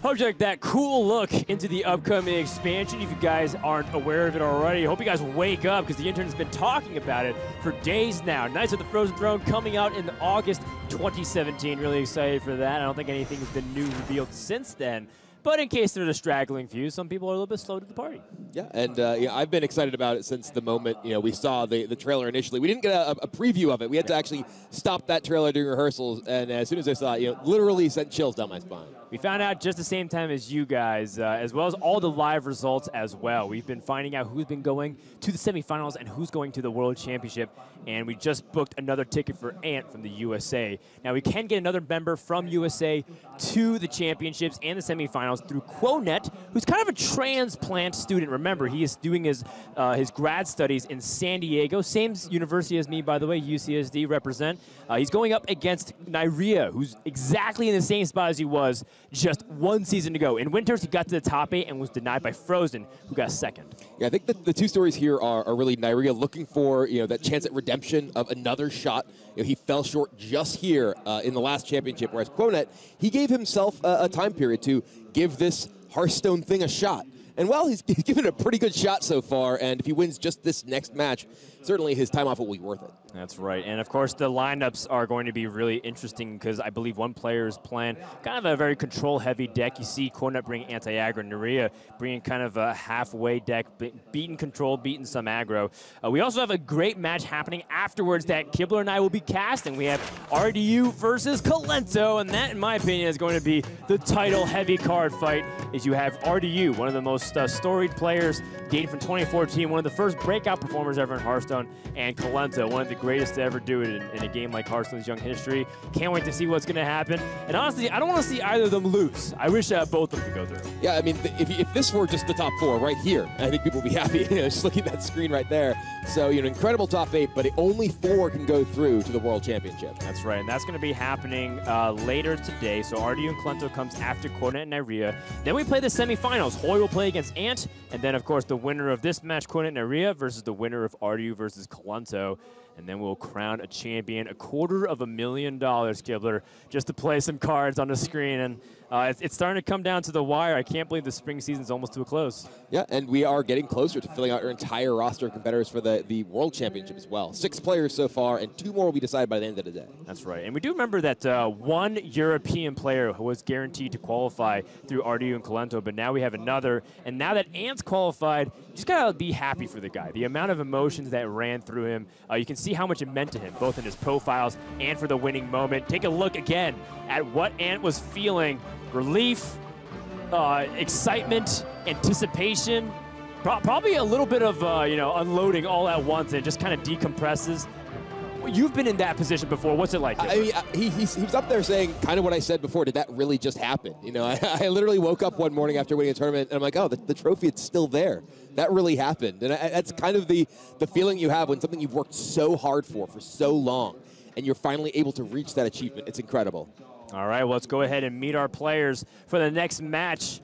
Hope you like that cool look into the upcoming expansion. If you guys aren't aware of it already, I hope you guys wake up because the internet's been talking about it for days now. Knights of the Frozen Throne coming out in August 2017. Really excited for that. I don't think anything's been new revealed since then. But in case there's a straggling few, some people are a little bit slow to the party. Yeah, and I've been excited about it since the moment we saw the trailer initially. We didn't get a preview of it. We had to actually stop that trailer during rehearsals, and as soon as I saw it, literally sent chills down my spine. We found out just the same time as you guys, as well as all the live results as well. We've been finding out who's been going to the semifinals and who's going to the World Championship, and we just booked another ticket for Ant from the USA. Now, we can get another member from USA to the championships and the semifinals through Kuonet, who's kind of a transplant student. Remember, he is doing his grad studies in San Diego, same university as me, by the way, UCSD represent. He's going up against Neirea, who's exactly in the same spot as he was just one season ago. In Winters, he got to the top 8 and was denied by Frozen, who got second. Yeah, I think the two stories here are really Neirea looking for that chance at redemption of another shot. He fell short just here in the last championship, whereas Kuonet, he gave himself a time period to give this Hearthstone thing a shot. And, well, he's given it a pretty good shot so far, and if he wins just this next match, certainly his time off will be worth it. That's right. And, of course, the lineups are going to be really interesting because I believe one player is playing kind of a very control-heavy deck. You see Kuonet bringing anti-aggro, Neirea bringing kind of a halfway deck, beating control, beating some aggro. We also have a great match happening afterwards that Kibler and I will be casting. We have RDU versus Kuonet, and that, in my opinion, is going to be the title-heavy card fight. Is you have RDU, one of the most storied players dating from 2014, one of the first breakout performers ever in Hearthstone, and Kuonet, one of the greatest to ever do it in a game like Hearthstone's young history. Can't wait to see what's going to happen. And honestly, I don't want to see either of them lose. I wish both of them could go through. Yeah, I mean, if this were just the top 4 right here, I think people would be happy. Just looking at that screen right there. So, incredible top 8, but only 4 can go through to the World Championship. That's right, and that's going to be happening later today. So RDU and Kuonet comes after Kuonet and Neirea. Then we play the semifinals. Hoy will play against Ant, and then, of course, the winner of this match, Kuonet and Neirea, versus the winner of RDU versus Kuonet. And then we'll crown a champion, $250,000, Kibler, just to play some cards on the screen. And it's starting to come down to the wire. I can't believe the spring season's almost to a close. Yeah, and we are getting closer to filling out our entire roster of competitors for the World Championship as well. 6 players so far, and 2 more will be decided by the end of the day. That's right. And we do remember that one European player was guaranteed to qualify through RDU and Kuonet, but now we have another. And now that Ant's qualified, you just got to be happy for the guy. The amount of emotions that ran through him, you can see how much it meant to him, both in his profiles and for the winning moment. Take a look again at what Ant was feeling. Relief, excitement, anticipation, probably a little bit of unloading all at once, and it just kind of decompresses. You've been in that position before. What's it like? I mean, he was up there saying kind of what I said before. Did that really just happen? I literally woke up one morning after winning a tournament, and I'm like, oh, the trophy is still there. That really happened. And that's kind of the feeling you have when something you've worked so hard for so long, and you're finally able to reach that achievement. It's incredible. All right, well, let's go ahead and meet our players for the next match.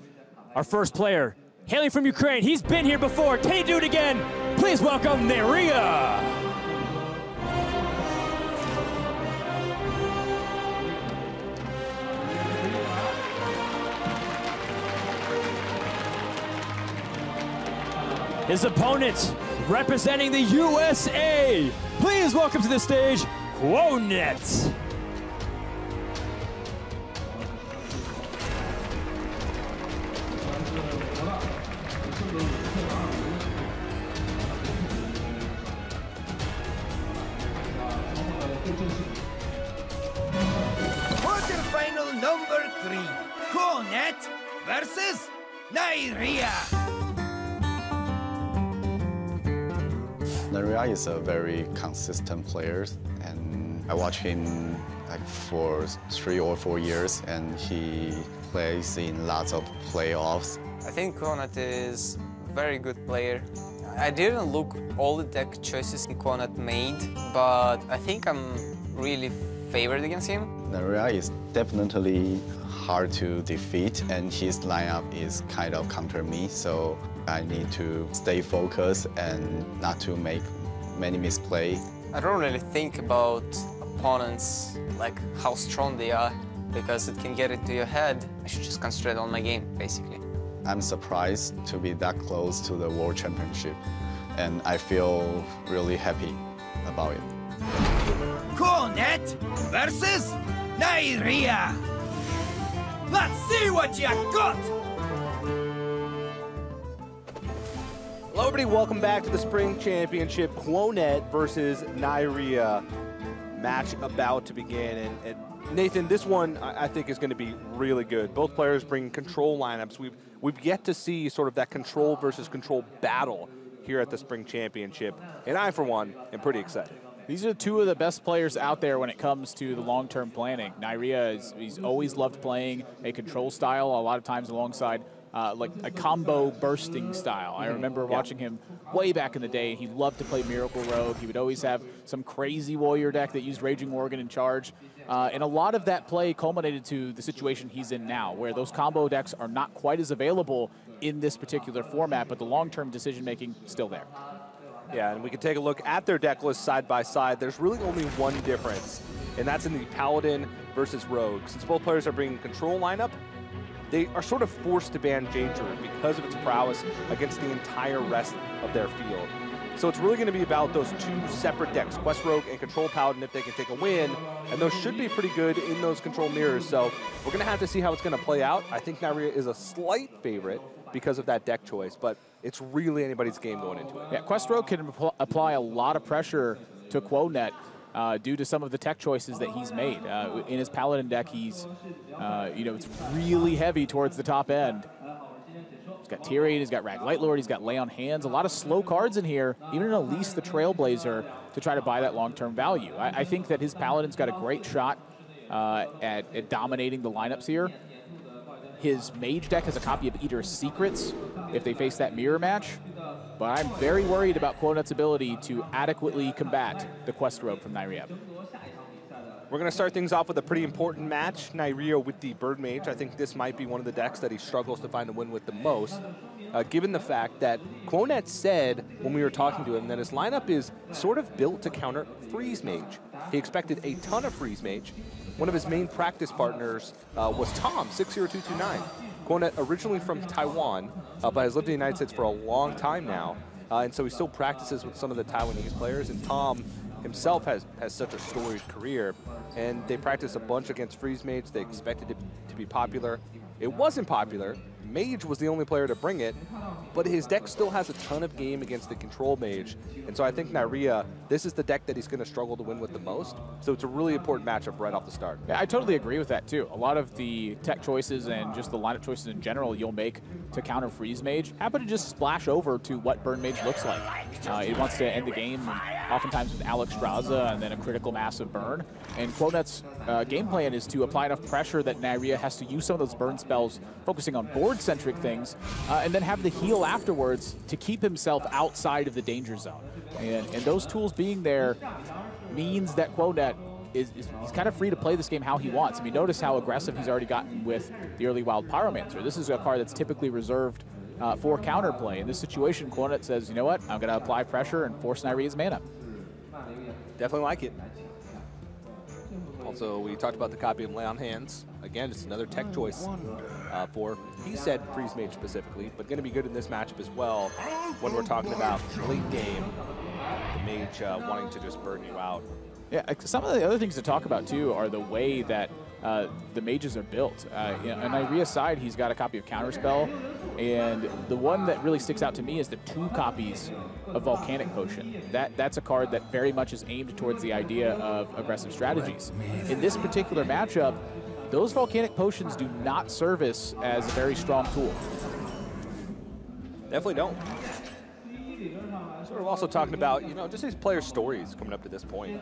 Our first player, hailing from Ukraine. He's been here before. Can he do it again? Please welcome Neirea. His opponent, representing the USA. Please welcome to the stage, Kuonet. Quarterfinal number 3, Kuonet versus Neirea. Neirea is a very consistent player, and I watch him for 3 or 4 years, and he plays in lots of playoffs. I think Kuonet is a very good player. I didn't look all the deck choices Kuonet made, but I think I'm really favored against him. Neirea is definitely hard to defeat, and his lineup is kind of counter me, so I need to stay focused and not to make many misplays. I don't really think about opponents, like how strong they are. because it can get into your head. I should just concentrate on my game, basically. I'm surprised to be that close to the World Championship, and I feel really happy about it. Kuonet versus Neirea. Let's see what you got! Hello everybody, welcome back to the Spring Championship. Kuonet versus Neirea. Match about to begin. And Nathan, this one I think is going to be really good. Both players bring control lineups. We've yet to see sort of that control versus control battle here at the Spring Championship. And I, for one, am pretty excited. These are two of the best players out there when it comes to the long-term planning. Neirea, he's always loved playing a control style, a lot of times alongside like a combo bursting style. I remember watching him way back in the day. He loved to play Miracle Rogue. He would always have some crazy warrior deck that used Raging Worgen in charge. And a lot of that play culminated to the situation he's in now, where those combo decks are not quite as available in this particular format, but the long-term decision-making still there. Yeah, and we can take a look at their deck list side by side. There's really only one difference, and that's in the Paladin versus Rogue. Since both players are bringing control lineup, they are sort of forced to ban Danger because of its prowess against the entire rest of their field. So it's really going to be about those two separate decks, Quest Rogue and Control Paladin, if they can take a win, and those should be pretty good in those control mirrors. So we're going to have to see how it's going to play out. I think Neirea is a slight favorite because of that deck choice, but it's really anybody's game going into it. Yeah, Quest Rogue can apply a lot of pressure to Kuonet due to some of the tech choices that he's made. In his Paladin deck, he's, it's really heavy towards the top end. He's got Tyrion, he's got Rag Lightlord, he's got Lay on Hands, a lot of slow cards in here, even in Elise the Trailblazer, to try to buy that long-term value. I think that his Paladin's got a great shot at dominating the lineups here. His Mage deck has a copy of Eater's Secrets if they face that mirror match, but I'm very worried about Kuonet's ability to adequately combat the Quest Rogue from Neirea. We're going to start things off with a pretty important match, Neirea with the Bird Mage. I think this might be one of the decks that he struggles to find a win with the most, given the fact that Kuonet said when we were talking to him that his lineup is sort of built to counter Freeze Mage. He expected a ton of Freeze Mage. One of his main practice partners was Tom, 60229. Kuonet, originally from Taiwan, but has lived in the United States for a long time now, and so he still practices with some of the Taiwanese players, and Tom himself has such a storied career, and they practiced a bunch against Freeze Mage. They expected it to be popular. It wasn't popular. Mage was the only player to bring it, but his deck still has a ton of game against the Control Mage, and so I think Neirea, this is the deck that he's going to struggle to win with the most, so it's a really important matchup right off the start. Yeah, I totally agree with that too. A lot of the tech choices and just the lineup choices in general you'll make to counter Freeze Mage happen to just splash over to what Burn Mage looks like. It wants to end the game, oftentimes with Alex Straza and then a critical mass of burn, and Kuonet's game plan is to apply enough pressure that Neirea has to use some of those burn spells, focusing on board-centric things, and then have the heal afterwards to keep himself outside of the danger zone. And those tools being there means that Kuonet he's kind of free to play this game how he wants. I mean, notice how aggressive he's already gotten with the early Wild Pyromancer. This is a card that's typically reserved for counterplay. In this situation, Kuonet says, you know what, I'm going to apply pressure and force Neirea's mana. Definitely like it. Also, we talked about the copy of Lay on Hands. Again, it's another tech choice for, he said Freeze Mage specifically, but going to be good in this matchup as well when we're talking about late game, the Mage wanting to just burn you out. Yeah, some of the other things to talk about too are the way that the mages are built. On Neirea's side, he's got a copy of Counterspell, and the one that really sticks out to me is the 2 copies of Volcanic Potion. That's a card that very much is aimed towards the idea of aggressive strategies. In this particular matchup, those Volcanic Potions do not service as a very strong tool. Definitely don't. So we're also talking about, just these player stories coming up to this point.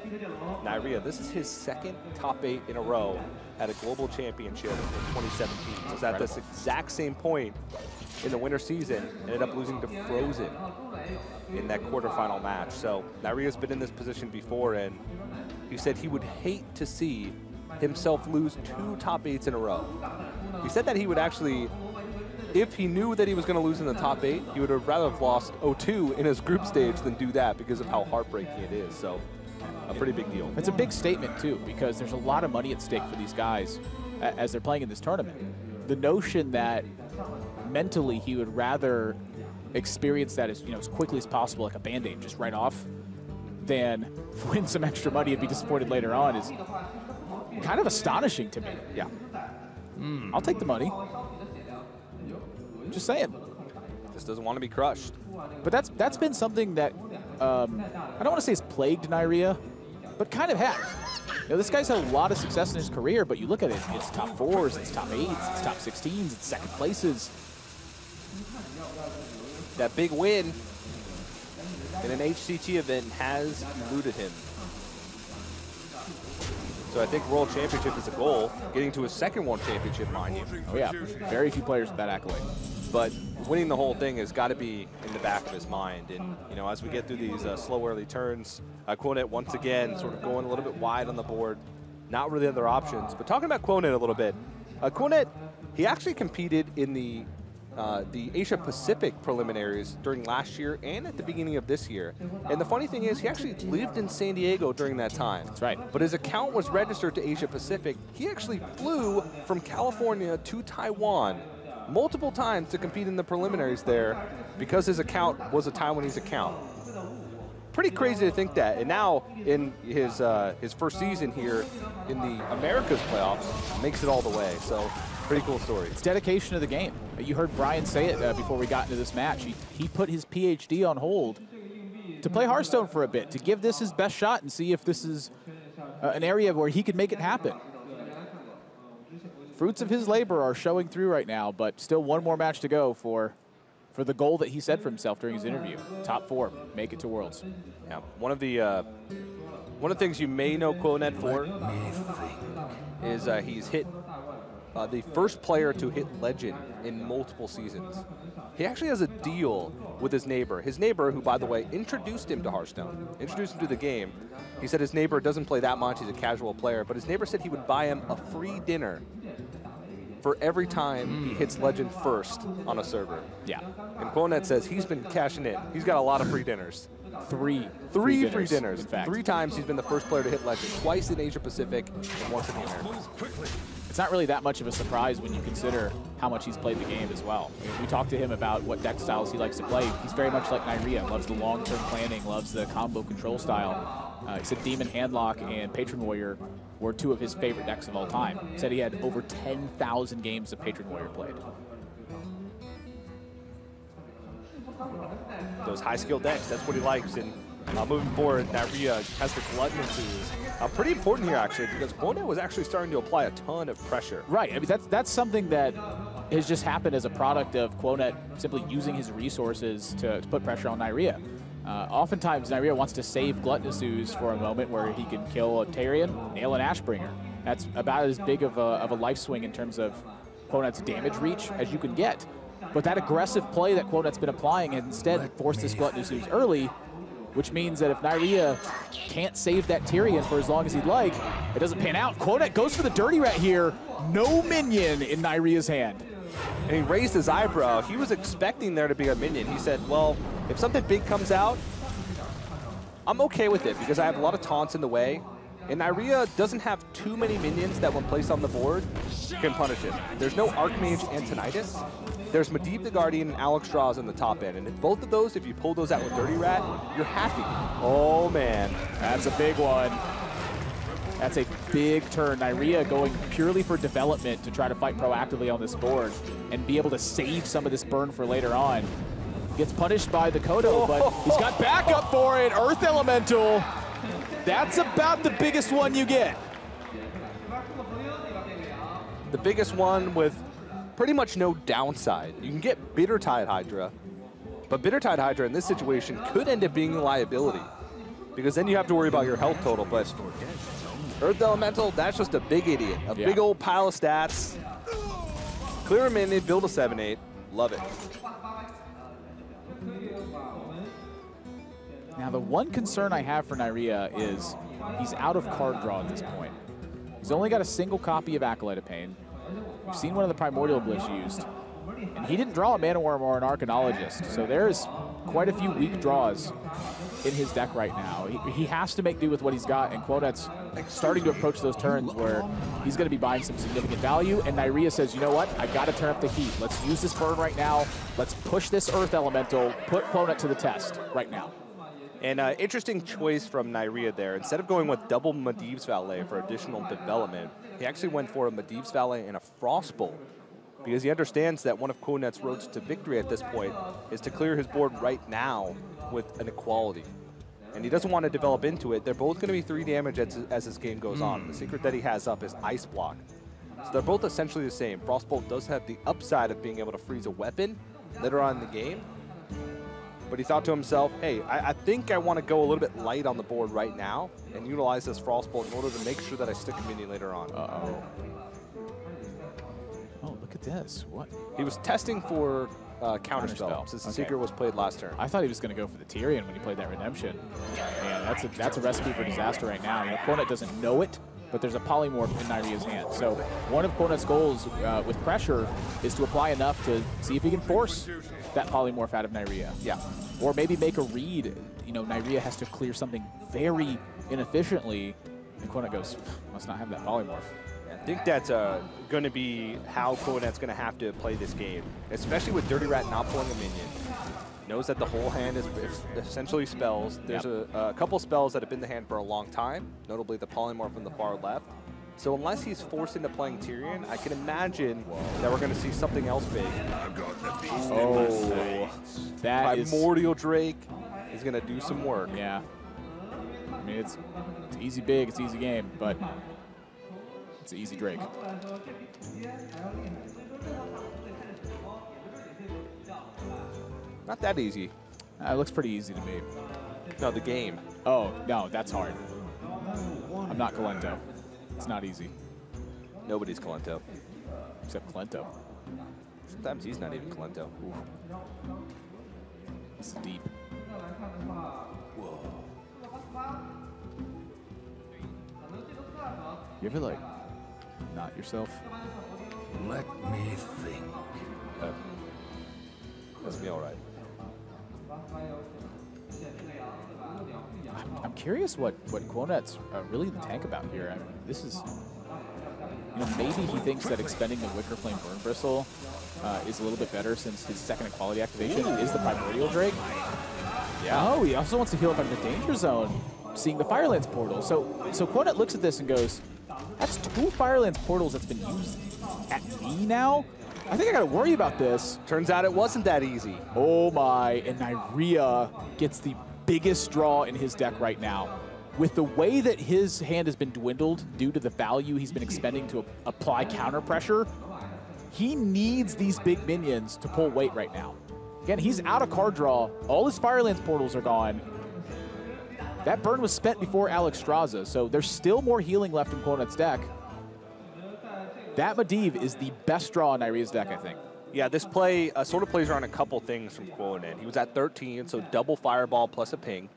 Neirea, this is his second top 8 in a row at a global championship in 2017. So it's at this exact same point in the winter season, ended up losing to Frozen in that quarterfinal match. So Neirea's been in this position before, and he said he would hate to see himself lose 2 top 8s in a row. He said that he would actually, if he knew that he was going to lose in the top 8, he would have rather have lost 0-2 in his group stage than do that because of how heartbreaking it is. So a pretty big deal. It's a big statement too, because there's a lot of money at stake for these guys. as they're playing in this tournament. The notion that mentally he would rather experience that as, as quickly as possible, like a Band-Aid, just right off, than win some extra money and be disappointed later on is kind of astonishing to me. Yeah. I'll take the money. Just saying. Just doesn't want to be crushed. But that's been something that I don't want to say has plagued Neirea, but kind of has. This guy's had a lot of success in his career, but you look at it, it's top 4s, it's top 8s, it's top 16s, it's second places. That big win in an HCT event has eluded him. So I think World Championship is a goal. Getting to a second World Championship, mind you. Oh yeah, very few players with that accolade. But winning the whole thing has got to be in the back of his mind. And, as we get through these slow early turns, Kuonet once again sort of going a little bit wide on the board. Not really other options. But talking about Kuonet a little bit, Kuonet, he actually competed in the Asia Pacific preliminaries during last year and at the beginning of this year. And the funny thing is, he actually lived in San Diego during that time. That's right. But his account was registered to Asia Pacific. He actually flew from California to Taiwan multiple times to compete in the preliminaries there because his account was a Taiwanese account. Pretty crazy to think that. And now in his first season here in the Americas playoffs, makes it all the way. So pretty cool story. It's dedication to the game. You heard Brian say it before we got into this match. He put his PhD on hold to play Hearthstone for a bit, to give this his best shot and see if this is an area where he could make it happen. Fruits of his labor are showing through right now, but still one more match to go for the goal that he set for himself during his interview. Top 4, make it to Worlds. Yeah, one of the things you may know Kuonet for is he's hit the first player to hit Legend in multiple seasons. He actually has a deal with his neighbor. His neighbor, who, by the way, introduced him to Hearthstone, introduced him to the game. He said his neighbor doesn't play that much. He's a casual player. But his neighbor said he would buy him a free dinner for every time he hits Legend first on a server. Yeah. And Kuonet says he's been cashing in. He's got a lot of free dinners. Three free dinners. In fact. 3 times he's been the first player to hit Legend. Twice in Asia Pacific and once in the Americas. It's not really that much of a surprise when you consider how much he's played the game as well. We talked to him about what deck styles he likes to play. He's very much like Neirea, loves the long-term planning, loves the combo control style. He said Demon Handlock and Patron Warrior were 2 of his favorite decks of all time. He said he had over 10,000 games of Patron Warrior played. Those high-skill decks, that's what he likes. And moving forward, Neirea has the Gluttonous Ooze. Pretty important here, actually, because Kuonet was actually starting to apply a ton of pressure. Right. I mean, that's something that has just happened as a product of Kuonet simply using his resources to put pressure on Neirea. Oftentimes, Neirea wants to save Gluttonous Ooze for a moment where he can kill a Tarion, nail an Ashbringer. That's about as big of a life swing in terms of Kuonet's damage reach as you can get. But that aggressive play that Kuonet's been applying has instead forced this Gluttonous Ooze early, which means that if Neirea can't save that Tyrion for as long as he'd like, it doesn't pan out. Kuonet goes for the Dirty Rat here. No minion in Neirea's hand. And he raised his eyebrow. He was expecting there to be a minion. He said, well, if something big comes out, I'm okay with it because I have a lot of taunts in the way. And Neirea doesn't have too many minions that when placed on the board can punish him. There's no Archmage Antonidas. There's Medivh the Guardian and Alex Strauss in the top end. And if both of those, if you pull those out with Dirty Rat, you're happy. Oh, man. That's a big one. That's a big turn. Neirea going purely for development to try to fight proactively on this board and be able to save some of this burn for later on. Gets punished by the Kodo, but he's got backup for it. Earth Elemental. That's about the biggest one you get. The biggest one with pretty much no downside. You can get Bittertide Hydra, but Bittertide Hydra in this situation could end up being a liability because then you have to worry about your health total. But Earth Elemental, that's just a big idiot. A big old pile of stats. Clear a minion, build a 7/8. Love it. Now, the one concern I have for Neirea is he's out of card draw at this point. He's only got a single copy of Acolyte of Pain. We've seen one of the Primordial Bliss used. And he didn't draw a Mana Worm or an Arcanologist, so there's quite a few weak draws in his deck right now. He has to make do with what he's got, and Kuonet's starting to approach those turns where he's going to be buying some significant value, and Neirea says, you know what, I got to turn up the heat. Let's use this burn right now. Let's push this Earth Elemental, put Kuonet to the test right now. And interesting choice from Neirea there. Instead of going with double Medivh's Valet for additional development, he actually went for a Medivh's Valet and a Frostbolt, because he understands that one of Kuonet's roads to victory at this point is to clear his board right now with an equality. And he doesn't want to develop into it. They're both going to be 3 damage as this game goes on. The secret that he has up is Ice Block. So they're both essentially the same. Frostbolt does have the upside of being able to freeze a weapon later on in the game. But he thought to himself, hey, I think I want to go a little bit light on the board right now and utilize this Frostbolt in order to make sure that I stick a minion later on. Uh-oh. Oh, look at this. What? He was testing for Counterspell, since the secret was played last turn. I thought he was going to go for the Tyrion when he played that Redemption. Man, that's a recipe for disaster right now. You know, Kuonet doesn't know it, but there's a polymorph in Neirea's hand. So one of Kuonet's goals with pressure is to apply enough to see if he can force that polymorph out of Neirea. Yeah. Or maybe make a read. You know, Neirea has to clear something very inefficiently, and Kuonet goes, must not have that polymorph. I think that's going to be how Kuonet's going to have to play this game, especially with Dirty Rat not pulling a minion. Knows that the whole hand is essentially spells. There's a couple spells that have been in the hand for a long time, notably the polymorph on the far left. So unless he's forced into playing Tyrion, I can imagine that we're going to see something else big. Oh, that is... Primordial Drake is going to do some work. Yeah. I mean, it's easy big, it's easy game, but it's an easy Drake. Not that easy. It looks pretty easy to me. No, the game. Oh, no, that's hard. I'm not Kalento. It's not easy. Nobody's Kalento. Except Kalento. Sometimes he's not even Kalento. Ooh. This is deep. Whoa. You ever, like, not yourself? Let me think. That's me all right. I'm curious what Kuonet's really the tank about here. I mean, this is, you know, maybe he thinks that expending the Wicker Flame Burn Bristle is a little bit better since his second equality activation is the Primordial Drake. Yeah. Oh, he also wants to heal up out of the Danger Zone, seeing the Firelands portal. So Kuonet looks at this and goes, that's 2 Firelands portals that's been used at me now? I think I got to worry about this. Turns out it wasn't that easy. Oh my, and Neirea gets the biggest draw in his deck right now. With the way that his hand has been dwindled due to the value he's been expending to apply counter pressure, he needs these big minions to pull weight right now. Again, he's out of card draw. All his Firelands portals are gone. That burn was spent before Alexstrasza, so there's still more healing left in Kuonet's deck. That Medivh is the best draw in Neirea's deck, I think. Yeah, this play sort of plays around a couple things from Kuonet. He was at 13, so double Fireball plus a ping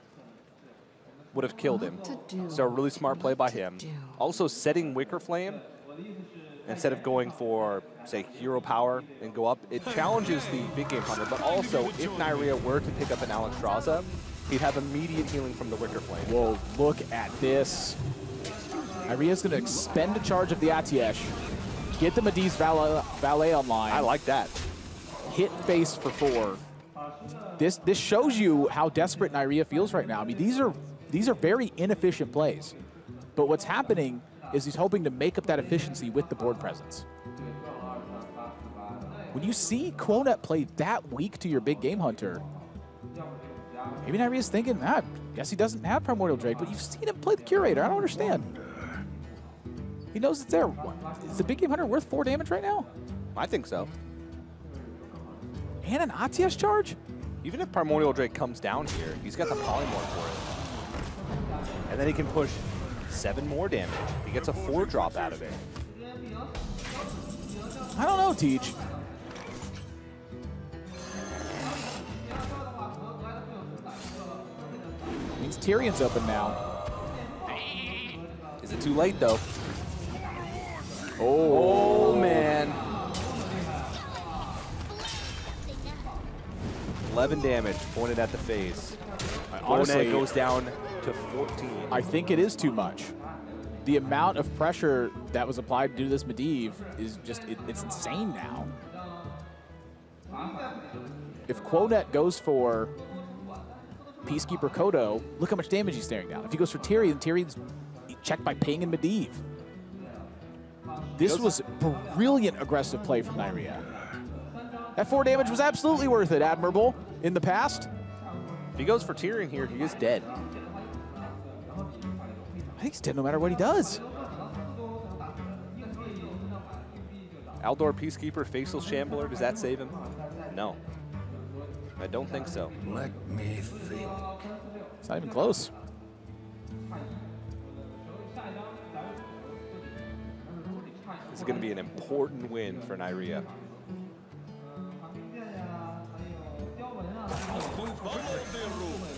would have killed him. So a really smart play by him. Also setting Wicker Flame, instead of going for, say, Hero Power and go up, it challenges the big game hunter, but also if Neirea were to pick up an Alexstrasza, he'd have immediate healing from the Wicker Flame. Whoa, look at this. Neirea's going to expend a charge of the Atiesh, get the Medivh's Valet online. I like that. Hit face for 4. This shows you how desperate Neirea feels right now. I mean, these are very inefficient plays. But what's happening is he's hoping to make up that efficiency with the board presence. When you see Kuonet play that weak to your big game hunter, maybe Neirea's thinking, I guess he doesn't have Primordial Drake, but you've seen him play the Curator. I don't understand. He knows it's there. Is the big game hunter worth 4 damage right now? I think so. And an Atiesh charge? Even if Primordial Drake comes down here, he's got the Polymorph for it. And then he can push 7 more damage. He gets a 4-drop out of it. I don't know, Teach. Means Tyrion's open now. Is it too late, though? Oh, man. 11 damage pointed at the face. Honestly, Kuonet goes down to 14. I think it is too much. The amount of pressure that was applied to this Medivh is just, it's insane now. If Kuonet goes for Peacekeeper Kodo, look how much damage he's staring down. If he goes for Tyrion, Tyrion's checked by Ping and Medivh. This was brilliant aggressive play from Neirea. That 4 damage was absolutely worth it, admirable, in the past. If he goes for Tyrion here, he is dead. I think he's dead no matter what he does. Aldor Peacekeeper, Facial Shambler, does that save him? No. I don't think so. Let me think. It's not even close. This is going to be an important win for Neirea.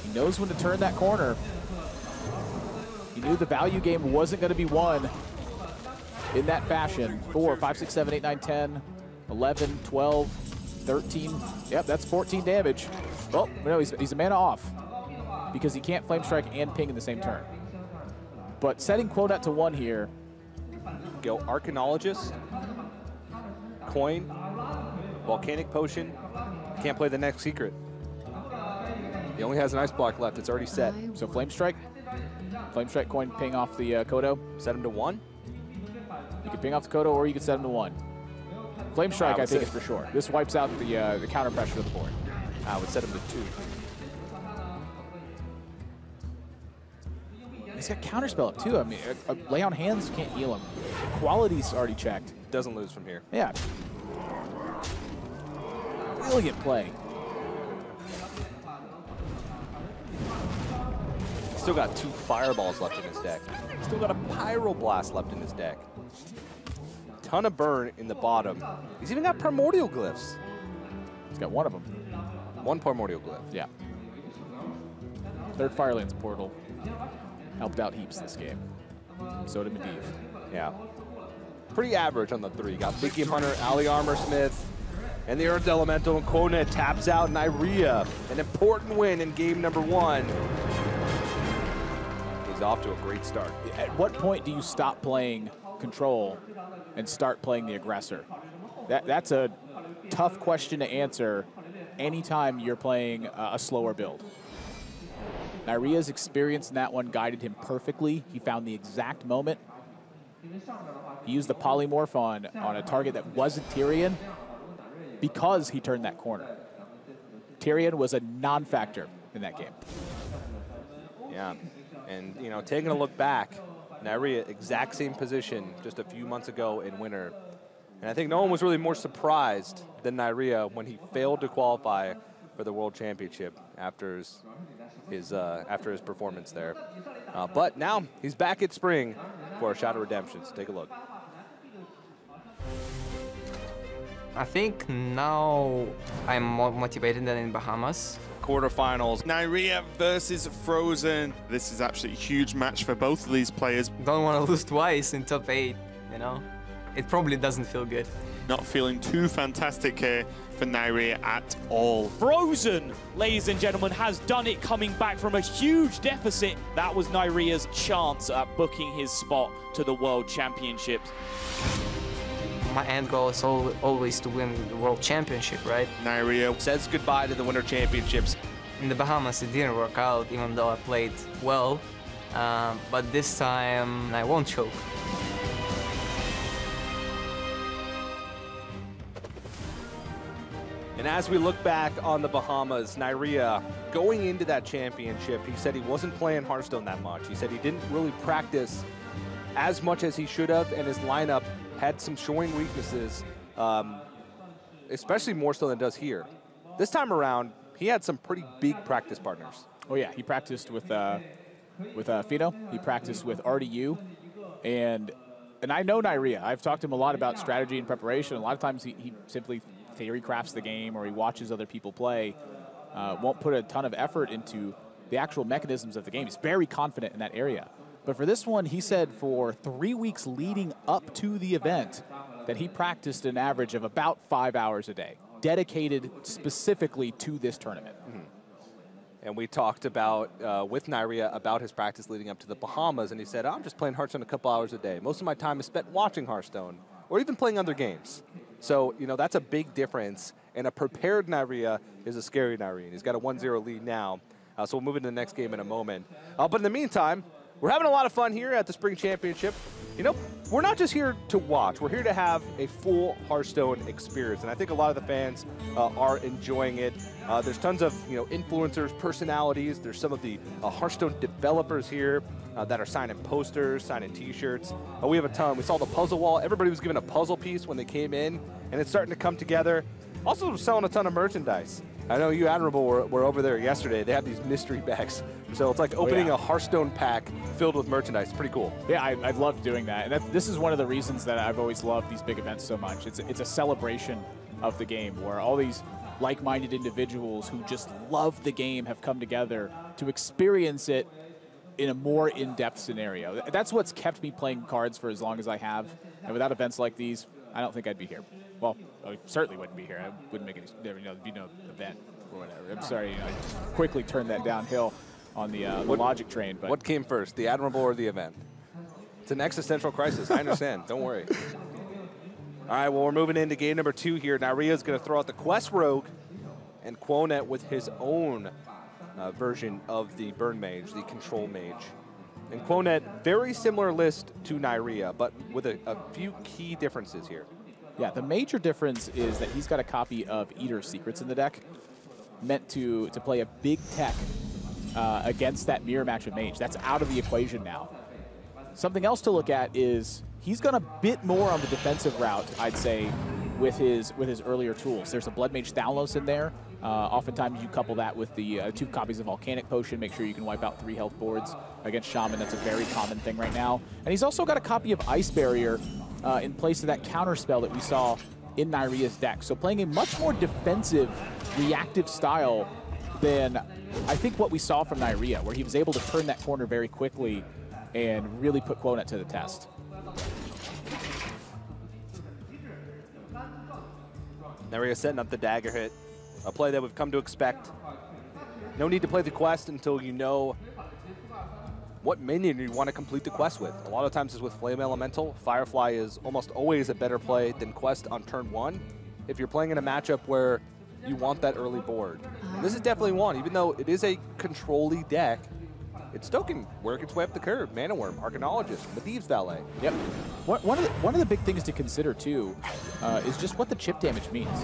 He knows when to turn that corner. He knew the value game wasn't going to be won in that fashion. 4, 5, 6, 7, 8, 9, 10, 11, 12, 13. Yep, that's 14 damage. Oh, no, he's a mana off because he can't Flame Strike and Ping in the same turn. But setting Kuonet to 1 here. Go Arcanologist, Coin, Volcanic Potion. Can't play the next secret. He only has an Ice Block left. It's already set. So Flame Strike, Coin, Ping off the Kodo. Set him to 1. You can ping off the Kodo or you can set him to 1. Flame Strike, I think, is for sure. This wipes out the counter pressure of the board. I would set him to 2. He's got Counterspell up too. I mean, Lay on Hands can't heal him. Quality's already checked. Doesn't lose from here. Yeah. Brilliant play. Still got 2 Fireballs left in his deck. Still got a Pyroblast left in his deck. Ton of burn in the bottom. He's even got Primordial Glyphs. He's got 1 of them. 1 Primordial Glyph. Yeah. 3rd Firelands portal helped out heaps this game. So did Medivh. Yeah. Pretty average on the 3. Got Big Game Hunter, Ali Armorsmith, and the Earth Elemental, and Kuonet taps out Neirea. An important win in game number 1. He's off to a great start. At what point do you stop playing control and start playing the aggressor? That's a tough question to answer anytime you're playing a slower build. Neirea's experience in that one guided him perfectly. He found the exact moment. He used the Polymorph on a target that wasn't Tyrion because he turned that corner. Tyrion was a non-factor in that game. Yeah, and you know, taking a look back, Neirea, exact same position just a few months ago in winter. And I think no one was really more surprised than Neirea when he failed to qualify for the World Championship after his performance there. But now he's back at Spring for a shot of redemption. So take a look. I think now I'm more motivated than in Bahamas. Quarterfinals. Neirea versus Frozen. This is absolutely a huge match for both of these players. Don't want to lose twice in top 8, you know? It probably doesn't feel good. Not feeling too fantastic here for Neirea at all. Frozen, ladies and gentlemen, has done it, coming back from a huge deficit. That was Neirea's chance at booking his spot to the World Championships. My end goal is always to win the World Championship, right? Neirea says goodbye to the Winter Championships. In the Bahamas, it didn't work out, even though I played well. But this time, I won't choke. And as we look back on the Bahamas, Neirea, going into that championship, he said he wasn't playing Hearthstone that much. He said he didn't really practice as much as he should have, and his lineup had some showing weaknesses, especially more so than it does here. This time around, he had some pretty big practice partners. Oh yeah, he practiced with Fino. He practiced with RDU, and I know Neirea. I've talked to him a lot about strategy and preparation. A lot of times he simply theory crafts the game, or he watches other people play. Won't put a ton of effort into the actual mechanisms of the game. He's very confident in that area. But for this one, he said for 3 weeks leading up to the event that he practiced an average of about 5 hours a day, dedicated specifically to this tournament. and we talked about, with Neirea, about his practice leading up to the Bahamas, and he said, I'm just playing Hearthstone a couple hours a day. Most of my time is spent watching Hearthstone, or even playing other games. So, you know, that's a big difference, and a prepared Neirea is a scary Neirea. He's got a 1-0 lead now, so we'll move into the next game in a moment. But in the meantime, we're having a lot of fun here at the Spring Championship. You know, we're not just here to watch. We're here to have a full Hearthstone experience, and I think a lot of the fans are enjoying it. There's tons of, you know, influencers, personalities. There's some of the Hearthstone developers here that are signing posters, signing T-shirts. We have a ton. We saw the puzzle wall. Everybody was given a puzzle piece when they came in, and it's starting to come together. Also, we're selling a ton of merchandise. I know you, Admirable, were over there yesterday. They have these mystery bags. So it's like opening a Hearthstone pack filled with merchandise. Pretty cool. Yeah, I've loved doing that. And this is one of the reasons that I've always loved these big events so much. It's a celebration of the game where all these like-minded individuals who just love the game have come together to experience it in a more in-depth scenario. That's what's kept me playing cards for as long as I have. And without events like these, I don't think I'd be here. Well, I certainly wouldn't be here. I wouldn't make any, you know, there'd be no event or whatever. I'm sorry, you know, I quickly turned that downhill on the logic train. But what came first, the Admirable or the event? It's an existential crisis. I understand. Don't worry. All right, well, we're moving into game number 2 here. Neirea's going to throw out the Quest Rogue and Kuonet with his own version of the Burn Mage, the Control Mage. And Kuonet, very similar list to Neirea, but with a few key differences here. Yeah, the major difference is that he's got a copy of Eater's Secrets in the deck, meant to play a big tech against that mirror match of Mage. That's out of the equation now. Something else to look at is he's gone a bit more on the defensive route, I'd say, with his earlier tools. There's a Blood Mage Thalos in there. Oftentimes you couple that with the 2 copies of Volcanic Potion, make sure you can wipe out 3 health boards against Shaman. That's a very common thing right now. And he's also got a copy of Ice Barrier in place of that counter spell that we saw in Neirea's deck. So playing a much more defensive, reactive style than I think what we saw from Neirea, where he was able to turn that corner very quickly and really put Kuonet to the test. Neirea setting up the dagger hit, a play that we've come to expect. No need to play the quest until you know what minion you want to complete the quest with. A lot of times it's with Flame Elemental. Firefly is almost always a better play than Quest on turn 1 if you're playing in a matchup where you want that early board. And this is definitely one. Even though it is a control-y deck, it still can work its way up the curve. Mana Worm, Arcanologist, Medivh's Valet. Yep. One of the big things to consider, too, is just what the chip damage means.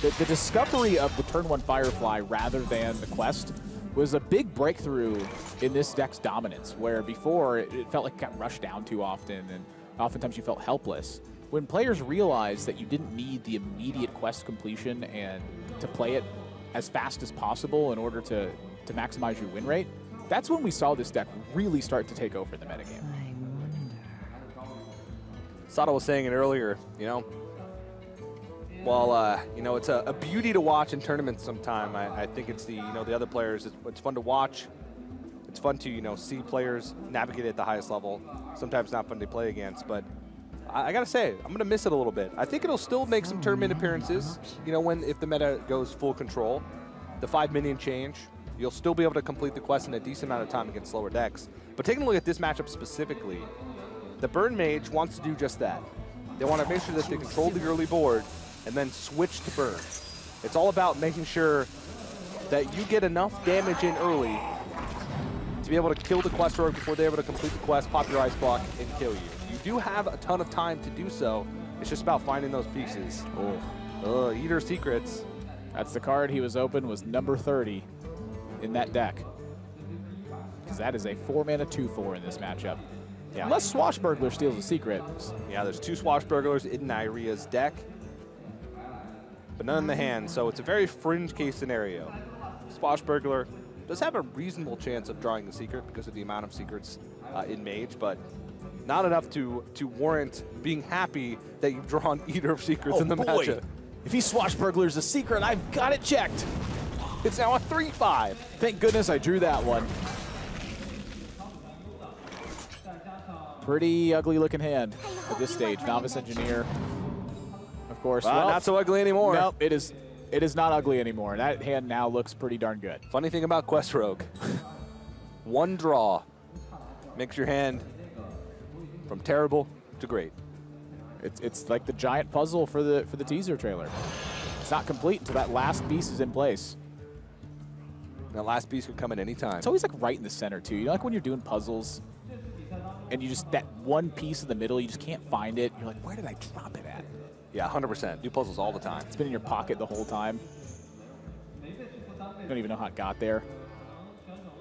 The discovery of the turn 1 Firefly rather than the quest was a big breakthrough in this deck's dominance, where before it felt like it got rushed down too often, and oftentimes you felt helpless. When players realized that you didn't need the immediate quest completion and to play it as fast as possible in order to maximize your win rate, that's when we saw this deck really start to take over the metagame. Sato was saying it earlier, you know, while, you know, it's a beauty to watch in tournaments sometime, I think it's the, you know, the other players, it's fun to watch. It's fun to, you know, see players navigate at the highest level. Sometimes not fun to play against, but I gotta say, I'm gonna miss it a little bit. I think it'll still make some tournament appearances, you know, if the meta goes full control. The 5 minion change, you'll still be able to complete the quest in a decent amount of time against slower decks. But taking a look at this matchup specifically, the Burn Mage wants to do just that. They want to make sure that they control the early board and then switch to burn. It's all about making sure that you get enough damage in early to be able to kill the Quest Rogue before they're able to complete the quest, pop your Ice Block, and kill you. You do have a ton of time to do so. It's just about finding those pieces. Oh, Eater's Secrets. That's the card he was open, was number 30 in that deck. Because that is a 4-mana 2/4 in this matchup. Yeah. Unless Swashbuckler steals a secret. Yeah, there's 2 Swashbucklers in Neirea's deck, but none in the hand, so it's a very fringe case scenario. Swashbuckler does have a reasonable chance of drawing the secret because of the amount of secrets in Mage, but not enough to warrant being happy that you've drawn Eater of Secrets in the matchup. If he Swashbucklers a secret, I've got it checked. It's now a 3/5. Thank goodness I drew that one. Pretty ugly looking hand at this stage. Novice Engineer, of course. Well, not so ugly anymore. Nope, it is It is not ugly anymore. That hand now looks pretty darn good. Funny thing about Quest Rogue, one draw makes your hand from terrible to great. It's like the giant puzzle for the teaser trailer. It's not complete until that last piece is in place. That last piece could come at any time. It's always like right in the center too. You know, like when you're doing puzzles and you just, that one piece in the middle, you just can't find it. You're like, where did I drop it at? Yeah, 100%. Do puzzles all the time. It's been in your pocket the whole time. You don't even know how it got there.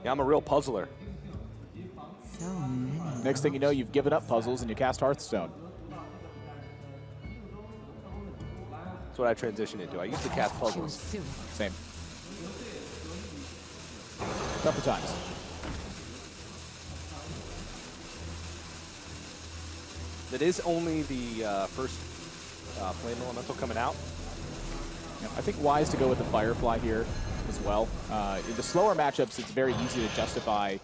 Yeah, I'm a real puzzler. So many. Next thing you know, you've given up puzzles and you cast Hearthstone. That's what I transitioned into. I used to cast puzzles. Same. Couple times. That is only the first Flame Elemental coming out. Yeah, I think wise to go with the Firefly here as well. In the slower matchups, it's very easy to justify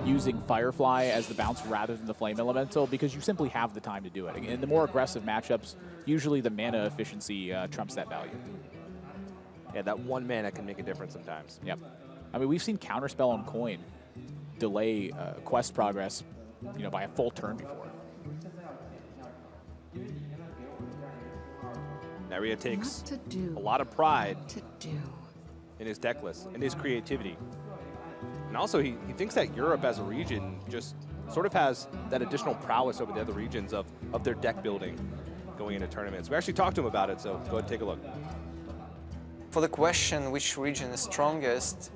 using Firefly as the bounce rather than the Flame Elemental because you simply have the time to do it. In the more aggressive matchups, usually the mana efficiency trumps that value. Yeah, that one mana can make a difference sometimes. Yep. I mean, we've seen Counterspell on Coin delay quest progress, you know, by a full turn before. Neirea takes a lot of pride do. in his deck list and his creativity. And also, he thinks that Europe as a region just sort of has that additional prowess over the other regions of their deck building going into tournaments. We actually talked to him about it, so go ahead and take a look. For the question, which region is strongest,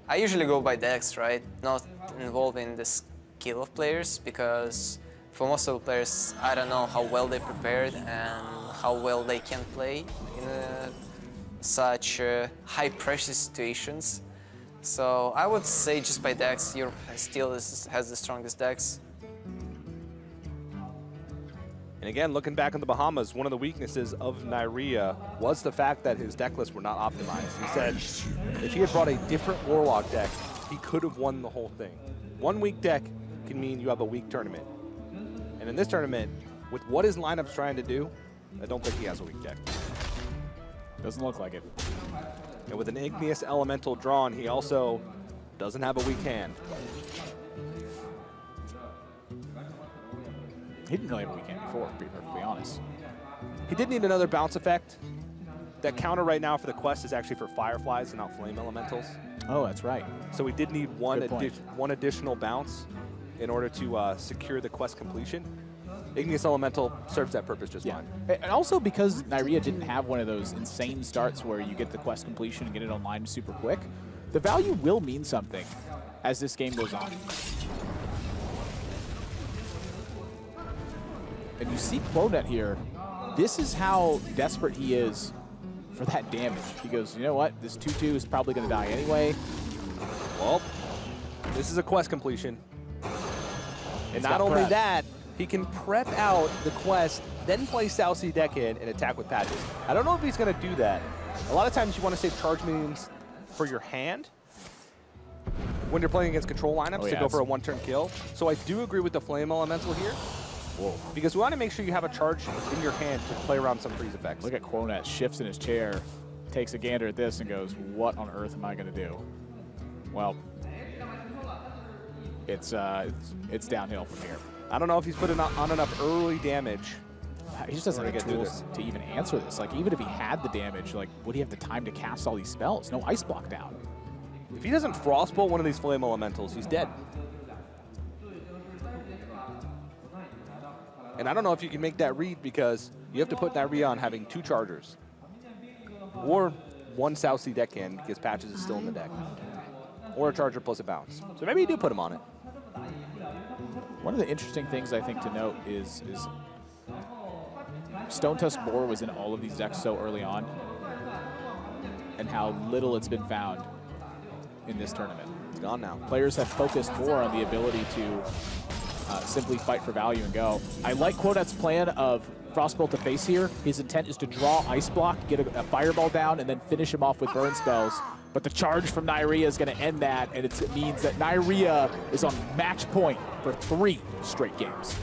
I usually go by decks, right? Not involving the skill of players, because for most of the players, I don't know how well they prepared and how well they can play in such high-pressure situations. So I would say just by decks, Europe still has the strongest decks. And again, looking back on the Bahamas, one of the weaknesses of Neirea was the fact that his deck lists were not optimized. He said if he had brought a different Warlock deck, he could have won the whole thing. One weak deck can mean you have a weak tournament. And in this tournament, with what his lineup's trying to do, I don't think he has a weak deck. Doesn't look like it. And with an Igneous Elemental drawn, he also doesn't have a weak hand. He didn't really have a weak hand before, to be perfectly honest. He did need another bounce effect. That counter right now for the quest is actually for Fireflies and not Flame Elementals. Oh, that's right. So we did need one additional bounce in order to secure the quest completion. Igneous Elemental serves that purpose just fine. And also because Neirea didn't have one of those insane starts where you get the quest completion and get it online super quick, the value will mean something as this game goes on. And you see Kuonet here. This is how desperate he is for that damage. He goes, you know what? This 2-2 is probably going to die anyway. Well, this is a quest completion. And not only that, he can prep out the quest, then play South Sea deck in and attack with patches. I don't know if he's going to do that. A lot of times you want to save charge minions for your hand when you're playing against control lineups to go for a one-turn kill. So I do agree with the Flame Elemental here. Whoa. Because we want to make sure you have a charge in your hand to play around some freeze effects. Look at Kuonet, shifts in his chair, takes a gander at this and goes, what on earth am I going to do? Well, it's downhill from here. I don't know if he's put on enough early damage. He just doesn't have the tools to even answer this. Like, even if he had the damage, like, would he have the time to cast all these spells? No ice block down. If he doesn't Frostbolt one of these Flame Elementals, he's dead. And I don't know if you can make that read because you have to put Neirea on having 2 chargers. Or 1 South Sea deckhand because Patches is still in the deck. Or a charger plus a bounce. So maybe you do put him on it. One of the interesting things I think to note is Stone Tusk Boar was in all of these decks so early on, and how little it's been found in this tournament. It's gone now. Players have focused more on the ability to simply fight for value and go. I like Kuonet's plan of Frostbolt to face here. His intent is to draw Ice Block, get a Fireball down, and then finish him off with burn spells. But the charge from Neirea is going to end that, and it means that Neirea is on match point for 3 straight games.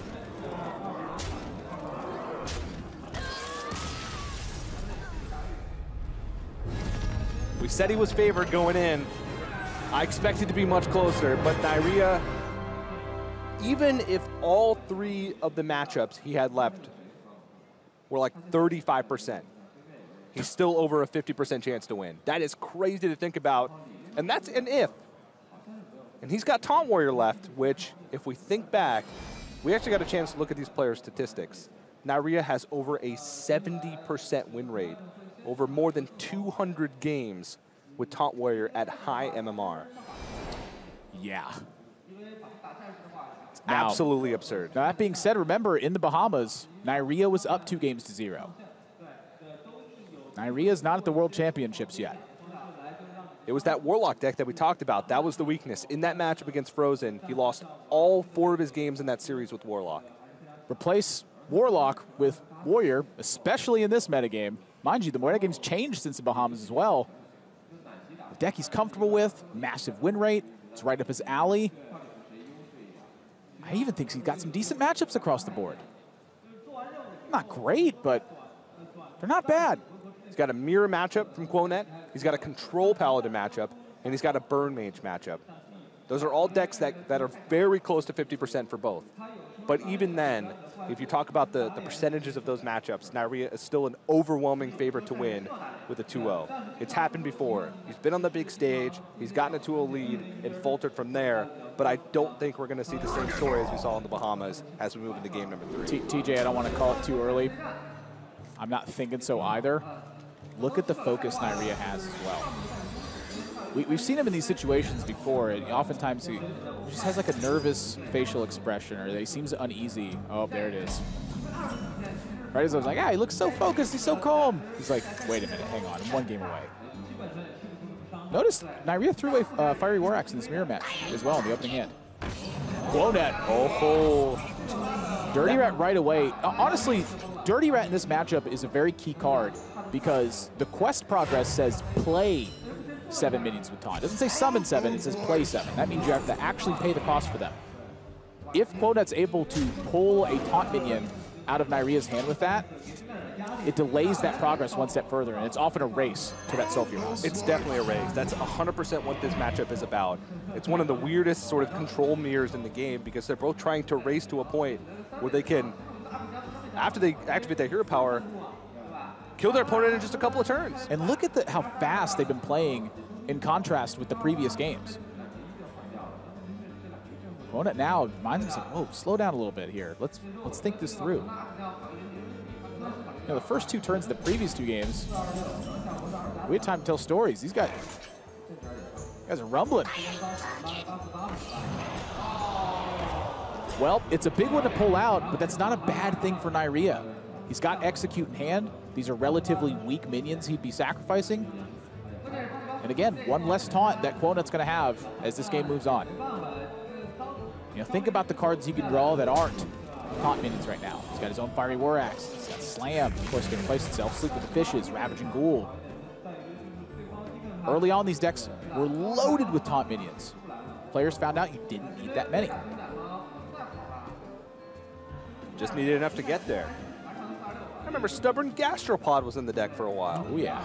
We said he was favored going in. I expected to be much closer, but Neirea, even if all 3 of the matchups he had left were like 35%, he's still over a 50% chance to win. That is crazy to think about, and that's an if. And he's got Taunt Warrior left, which, if we think back, we actually got a chance to look at these players' statistics. Neirea has over a 70% win rate, over more than 200 games with Taunt Warrior at high MMR. Yeah. It's absolutely absurd. Now, that being said, remember, in the Bahamas, Neirea was up 2-0. Neirea's not at the World Championships yet. It was that Warlock deck that we talked about. That was the weakness. In that matchup against Frozen, he lost all 4 of his games in that series with Warlock. Replace Warlock with Warrior, especially in this metagame. Mind you, the metagame's changed since the Bahamas as well. The deck he's comfortable with, massive win rate. It's right up his alley. I even think he's got some decent matchups across the board. Not great, but they're not bad. He's got a mirror matchup from Kuonet. He's got a control paladin matchup, and he's got a burn mage matchup. Those are all decks that are very close to 50% for both. But even then, if you talk about the percentages of those matchups, Neirea is still an overwhelming favorite to win with a 2-0. It's happened before. He's been on the big stage. He's gotten a 2-0 lead and faltered from there. But I don't think we're going to see the same story as we saw in the Bahamas as we move into game number 3. TJ, I don't want to call it too early. I'm not thinking so either. Look at the focus Neirea has as well. We've seen him in these situations before, and oftentimes he just has like a nervous facial expression, or he seems uneasy. Oh, there it is. Right as I was like, he looks so focused, he's so calm. He's like, wait a minute, hang on, I'm 1 game away. Notice Neirea threw away Fiery War Axe in this mirror match as well in the opening hand. Kuonet, oh, Dirty Rat right away. Honestly, Dirty Rat in this matchup is a very key card because the quest progress says play 7 minions with taunt. It doesn't say summon 7, it says play 7. That means you have to actually pay the cost for them. If Kuonet's able to pull a taunt minion out of Neirea's hand with that, it delays that progress 1 step further, and it's often a race to that Sophie House. It's definitely a race. That's 100% what this matchup is about. It's one of the weirdest sort of control mirrors in the game because they're both trying to race to a point where they can, after they activate their hero power, kill their opponent in just a couple of turns. And look at how fast they've been playing in contrast with the previous games. Kuonet now reminds himself, whoa, slow down a little bit here. Let's think this through. You know, the first 2 turns of the previous 2 games, we had time to tell stories. These guys are rumbling. Well, it's a big one to pull out, but that's not a bad thing for Neirea. He's got Execute in hand. These are relatively weak minions he'd be sacrificing. And again, 1 less taunt that Kuonet's going to have as this game moves on. You know, think about the cards he can draw that aren't taunt minions right now. He's got his own Fiery War Axe. He's got Slam. Of course, can replace itself. Sleep with the Fishes, Ravaging Ghoul. Early on, these decks were loaded with taunt minions. Players found out you didn't need that many. Just needed enough to get there. I remember Stubborn Gastropod was in the deck for a while. Oh, yeah.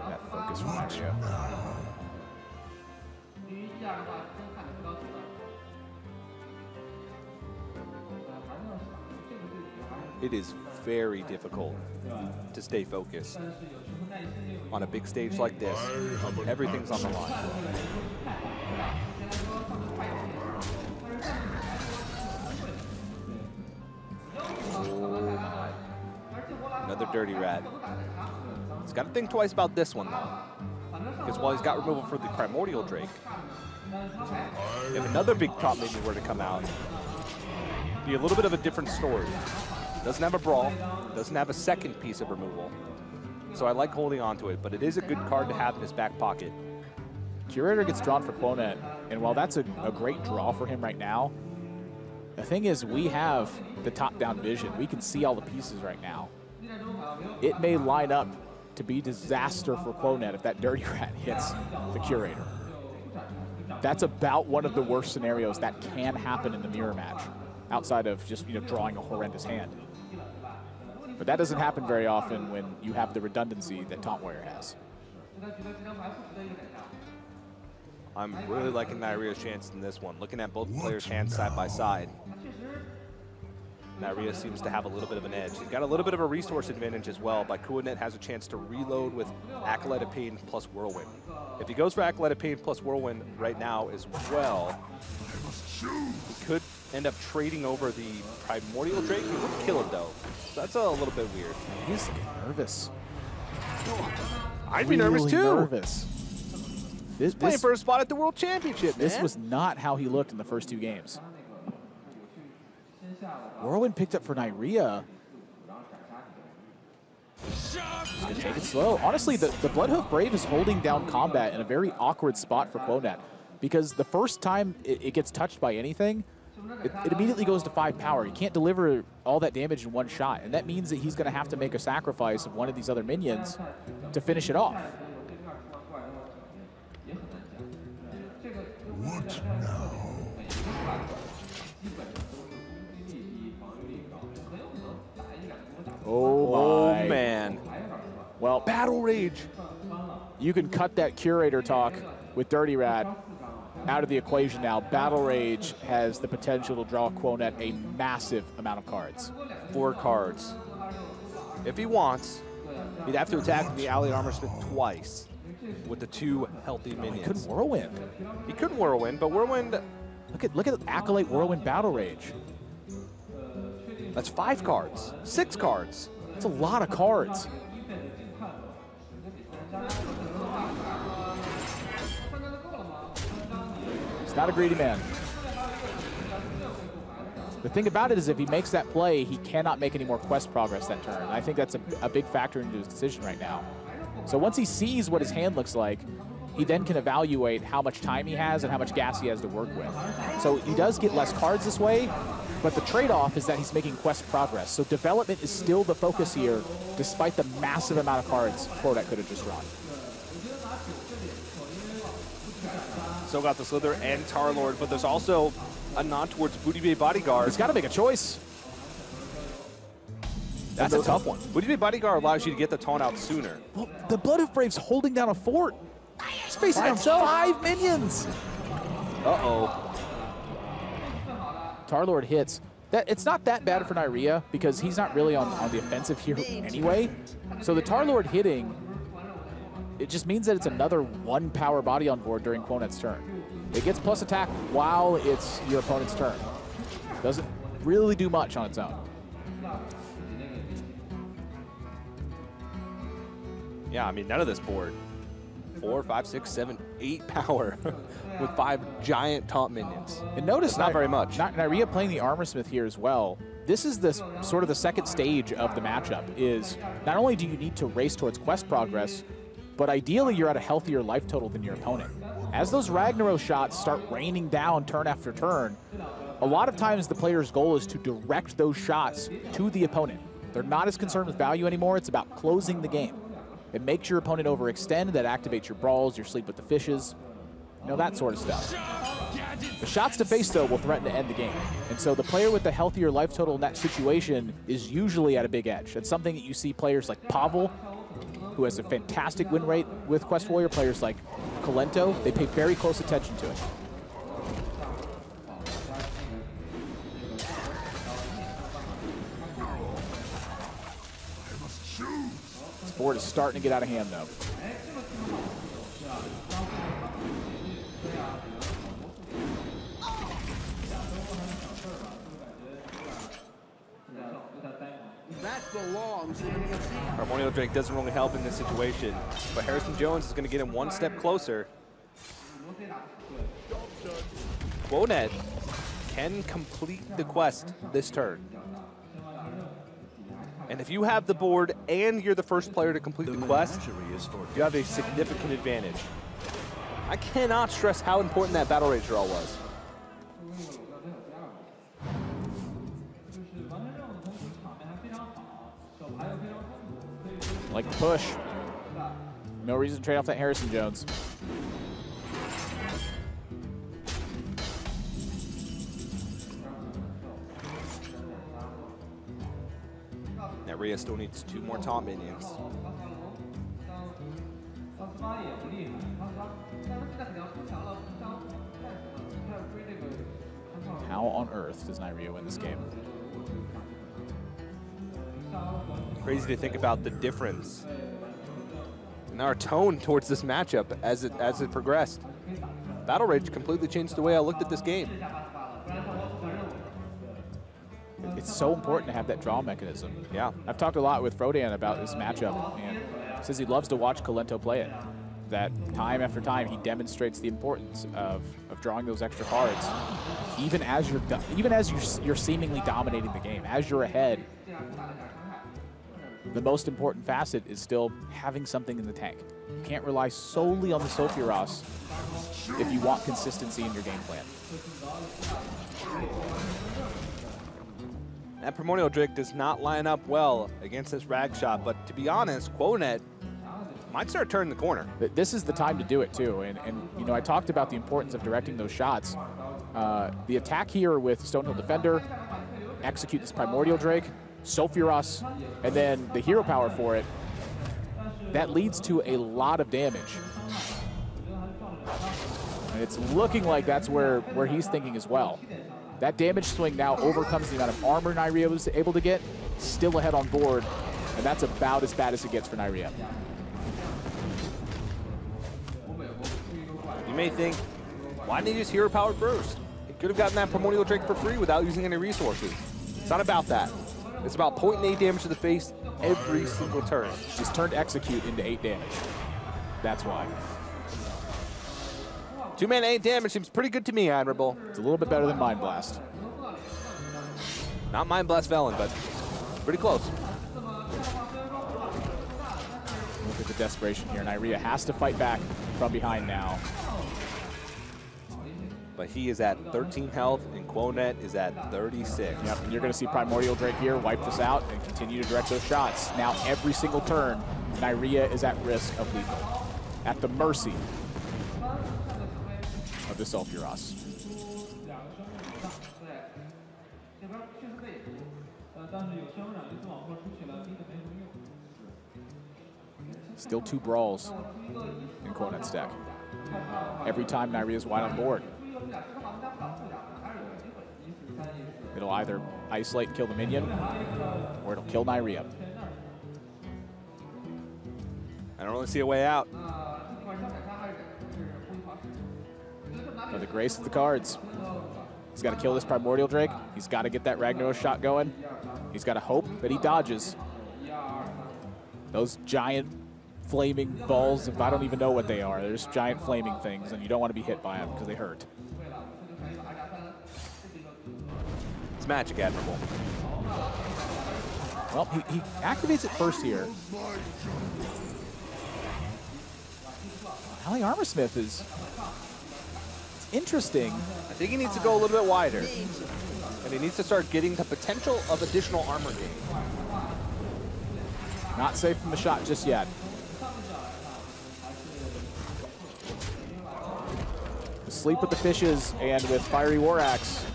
That focus from Neirea. It is very difficult to stay focused on a big stage like this. Everything's on the line. Oh my. Another Dirty Rat. He's got to think twice about this one, though. Because while he's got removal for the Primordial Drake, if another big top minion were to come out, it'd be a little bit of a different story. Doesn't have a Brawl, doesn't have a second piece of removal. So I like holding on to it, but it is a good card to have in his back pocket. Curator gets drawn for Kuonet, and while that's a great draw for him right now, the thing is we have the top-down vision. We can see all the pieces right now. It may line up to be disaster for Kuonet if that Dirty Rat hits the Curator. That's about one of the worst scenarios that can happen in the mirror match, outside of just, you know, drawing a horrendous hand. But that doesn't happen very often when you have the redundancy that Taunt Warrior has. I'm really liking Neirea's chances in this one. Looking at both players' hands side by side, Neirea seems to have a little bit of an edge. He's got a little bit of a resource advantage as well, but Kuonet has a chance to reload with Acolyte of Pain plus Whirlwind. If he goes for Acolyte of Pain plus Whirlwind right now as well, he could end up trading over the Primordial Drake. He would kill him though. So that's a little bit weird. He's getting nervous. I'd be nervous too. Nervous. He's playing for a spot at the World Championship, man. This was not how he looked in the first 2 games. Whirlwind picked up for Neirea. Just gonna take it slow. Honestly, the Bloodhoof Brave is holding down combat in a very awkward spot for Kuonet, because the first time it gets touched by anything, it immediately goes to 5 power. You can't deliver all that damage in one shot, and that means that he's going to have to make a sacrifice of one of these other minions to finish it off. What now? Oh my. Man. Well, Battle Rage. You can cut that curator talk with Dirty Rat out of the equation now. Battle Rage has the potential to draw Kuonet a massive amount of cards. 4 cards. If he wants, he'd have to attack the Allied Armorsmith twice with the 2 healthy minions. He couldn't Whirlwind. He could Whirlwind, but Whirlwind... Look at Acolyte Whirlwind Battle Rage. That's 5 cards. 6 cards. That's a lot of cards. He's not a greedy man. The thing about it is if he makes that play, he cannot make any more quest progress that turn. And I think that's a big factor into his decision right now. So once he sees what his hand looks like, he then can evaluate how much time he has and how much gas he has to work with. So he does get less cards this way, but the trade-off is that he's making quest progress. So development is still the focus here, despite the massive amount of cards Kuonet could have just drawn. Still got the Slither and Tarlord, but there's also a nod towards Booty Bay Bodyguard. He's got to make a choice. That's a tough one. Booty Bay Bodyguard allows you to get the taunt out sooner. Well, the Bloodhoof Brave's holding down a fort. He's facing himself 5 minions. Uh-oh. Tarlord hits. It's not that bad for Neirea because he's not really on the offensive here anyway. So the Tarlord hitting, it just means that it's another 1 power body on board during Kuonet's turn. It gets plus attack while it's your opponent's turn. Doesn't really do much on its own. Yeah, I mean, none of this board. 4, 5, 6, 7, 8 power with 5 giant taunt minions. And notice not very much. Neirea playing the Armorsmith here as well. This is the sort of the second stage of the matchup. Is not only do you need to race towards quest progress, but ideally you're at a healthier life total than your opponent. As those Ragnarok shots start raining down turn after turn, a lot of times the player's goal is to direct those shots to the opponent. They're not as concerned with value anymore. It's about closing the game. It makes your opponent overextend, that activates your brawls, your sleep with the fishes, you know, that sort of stuff. The shots to face, though, will threaten to end the game. And so the player with the healthier life total in that situation is usually at a big edge. It's something that you see players like Pavel, who has a fantastic win rate with Quest Warrior, players like Colento, they pay very close attention to it. This board is starting to get out of hand, though. That belongs in a museum. Primordial Drake doesn't really help in this situation, but Harrison Jones is going to get him 1 step closer. Kuonet can complete the quest this turn. And if you have the board and you're the first player to complete the quest, you have a significant advantage. I cannot stress how important that Battle Rage draw was. Like the push. No reason to trade off that Harrison Jones. Neirea still needs 2 more taunt minions. How on earth does Neirea win this game? Crazy to think about the difference in our tone towards this matchup as it progressed. Battle Rage completely changed the way I looked at this game. It's so important to have that draw mechanism. Yeah. I've talked a lot with Frodan about this matchup, and says he loves to watch Kolento play it. That time after time, he demonstrates the importance of drawing those extra cards, even as you're seemingly dominating the game, as you're ahead. The most important facet is still having something in the tank. You can't rely solely on the Sephiroth if you want consistency in your game plan. That Primordial Drake does not line up well against this Rag Shot, but to be honest, Kuonet might start turning the corner. This is the time to do it too, and you know, I talked about the importance of directing those shots. The attack here with Stonehill Defender, execute this Primordial Drake, Sephiroth, and then the hero power for it, that leads to a lot of damage. And it's looking like that's where he's thinking as well. That damage swing now overcomes the amount of armor Neirea was able to get, still ahead on board, and that's about as bad as it gets for Neirea. You may think, why didn't he just hero power burst? He could have gotten that Primordial Drake for free without using any resources. It's not about that. It's about 0.8 damage to the face every single turn. He's turned execute into 8 damage. That's why. 2-mana 8 damage seems pretty good to me, Admirable. It's a little bit better than Mind Blast. Not Mind Blast Velen, but pretty close. Look at the desperation here. Neirea has to fight back from behind now. But he is at 13 health, and Kuonet is at 36. Yep, and you're going to see Primordial Drake here wipe this out and continue to direct those shots. Now, every single turn, Neirea is at risk of lethal, at the mercy of the Sephiroth. Still 2 brawls in Kuonet's deck. Every time Neirea's wide on board. It'll either isolate and kill the minion, or it'll kill Neirea. I don't really see a way out. By the grace of the cards. He's got to kill this Primordial Drake. He's got to get that Ragnaros shot going. He's got to hope that he dodges. Those giant flaming balls, if I don't even know what they are. They're just giant flaming things, and you don't want to be hit by them because they hurt. It's magic, Admirable. Well, he activates it first here. Ally Armorsmith is interesting. I think he needs to go a little bit wider. And he needs to start getting the potential of additional armor gain. Not safe from the shot just yet. Sleep with the Fishes and with Fiery War Axe.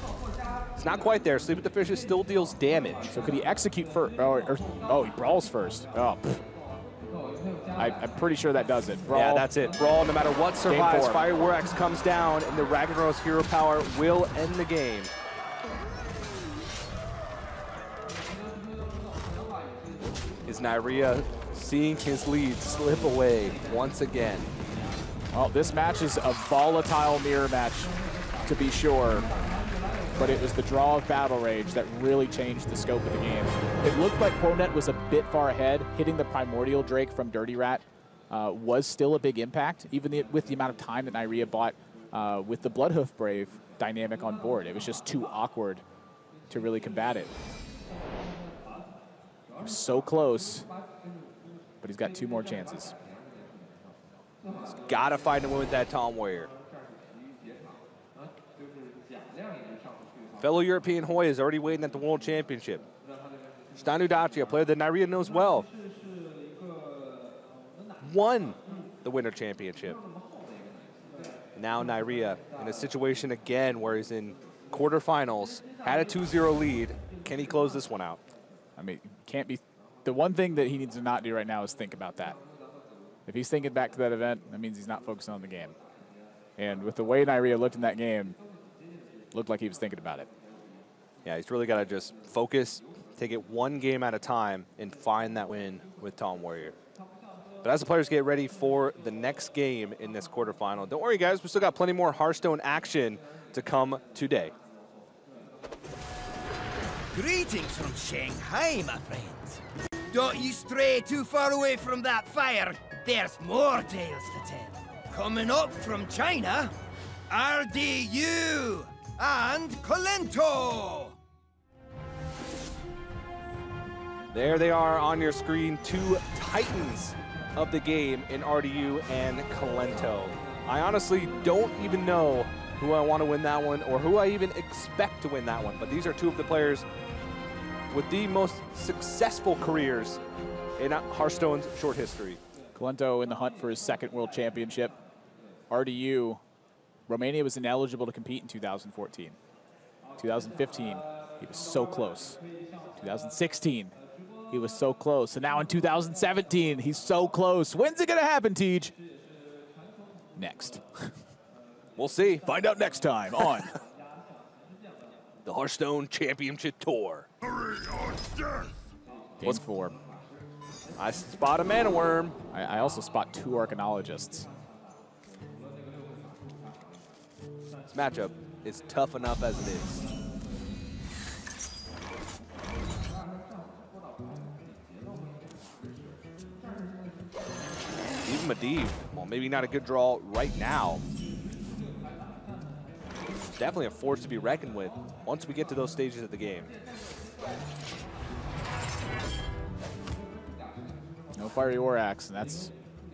It's not quite there. Sleep with the Fishes still deals damage. So could he execute first? Oh, he brawls first. Oh, I'm pretty sure that does it. Brawl. Yeah, that's it. Brawl, no matter what survives, Fiery War Axe comes down, and the Ragnaros hero power will end the game. Is Neirea seeing his lead slip away once again? Well, this match is a volatile mirror match, to be sure. But it was the draw of Battle Rage that really changed the scope of the game. It looked like Kuonet was a bit far ahead. Hitting the Primordial Drake from Dirty Rat was still a big impact, even with the amount of time that Neirea bought with the Bloodhoof Brave dynamic on board. It was just too awkward to really combat it. He was so close, but he's got 2 more chances. He's got to find a win with that Tom Warrior. Fellow European Hoy is already waiting at the World Championship. Stanu Dachi, a player that Neirea knows well, won the Winter Championship. Now Neirea in a situation again where he's in quarterfinals, had a 2-0 lead. Can he close this one out? I mean, can't be The one thing that he needs to not do right now is think about that. If he's thinking back to that event, that means he's not focusing on the game. And with the way Neirea looked in that game, looked like he was thinking about it. Yeah, he's really got to just focus, take it one game at a time, and find that win with Tom Warrior. But as the players get ready for the next game in this quarterfinal, don't worry, guys. We still got plenty more Hearthstone action to come today. Greetings from Shanghai, my friends. Don't you stray too far away from that fire. There's more tales to tell. Coming up from China, RDU and Colento. There they are on your screen, two titans of the game in RDU and Colento. I honestly don't even know who I want to win that one or who I even expect to win that one, but these are two of the players with the most successful careers in Hearthstone's short history. Colento in the hunt for his second world championship. RDU, Romania was ineligible to compete in 2014. 2015, he was so close. 2016, he was so close. And now in 2017, he's so close. When's it going to happen, Tej? Next. We'll see. Find out next time on the Hearthstone Championship Tour. Game 4. I spot a mana worm. I also spot 2 Arcanologists. This matchup is tough enough as it is. Even Medivh, well, maybe not a good draw right now. It's definitely a force to be reckoned with once we get to those stages of the game. No Fiery War Axe, and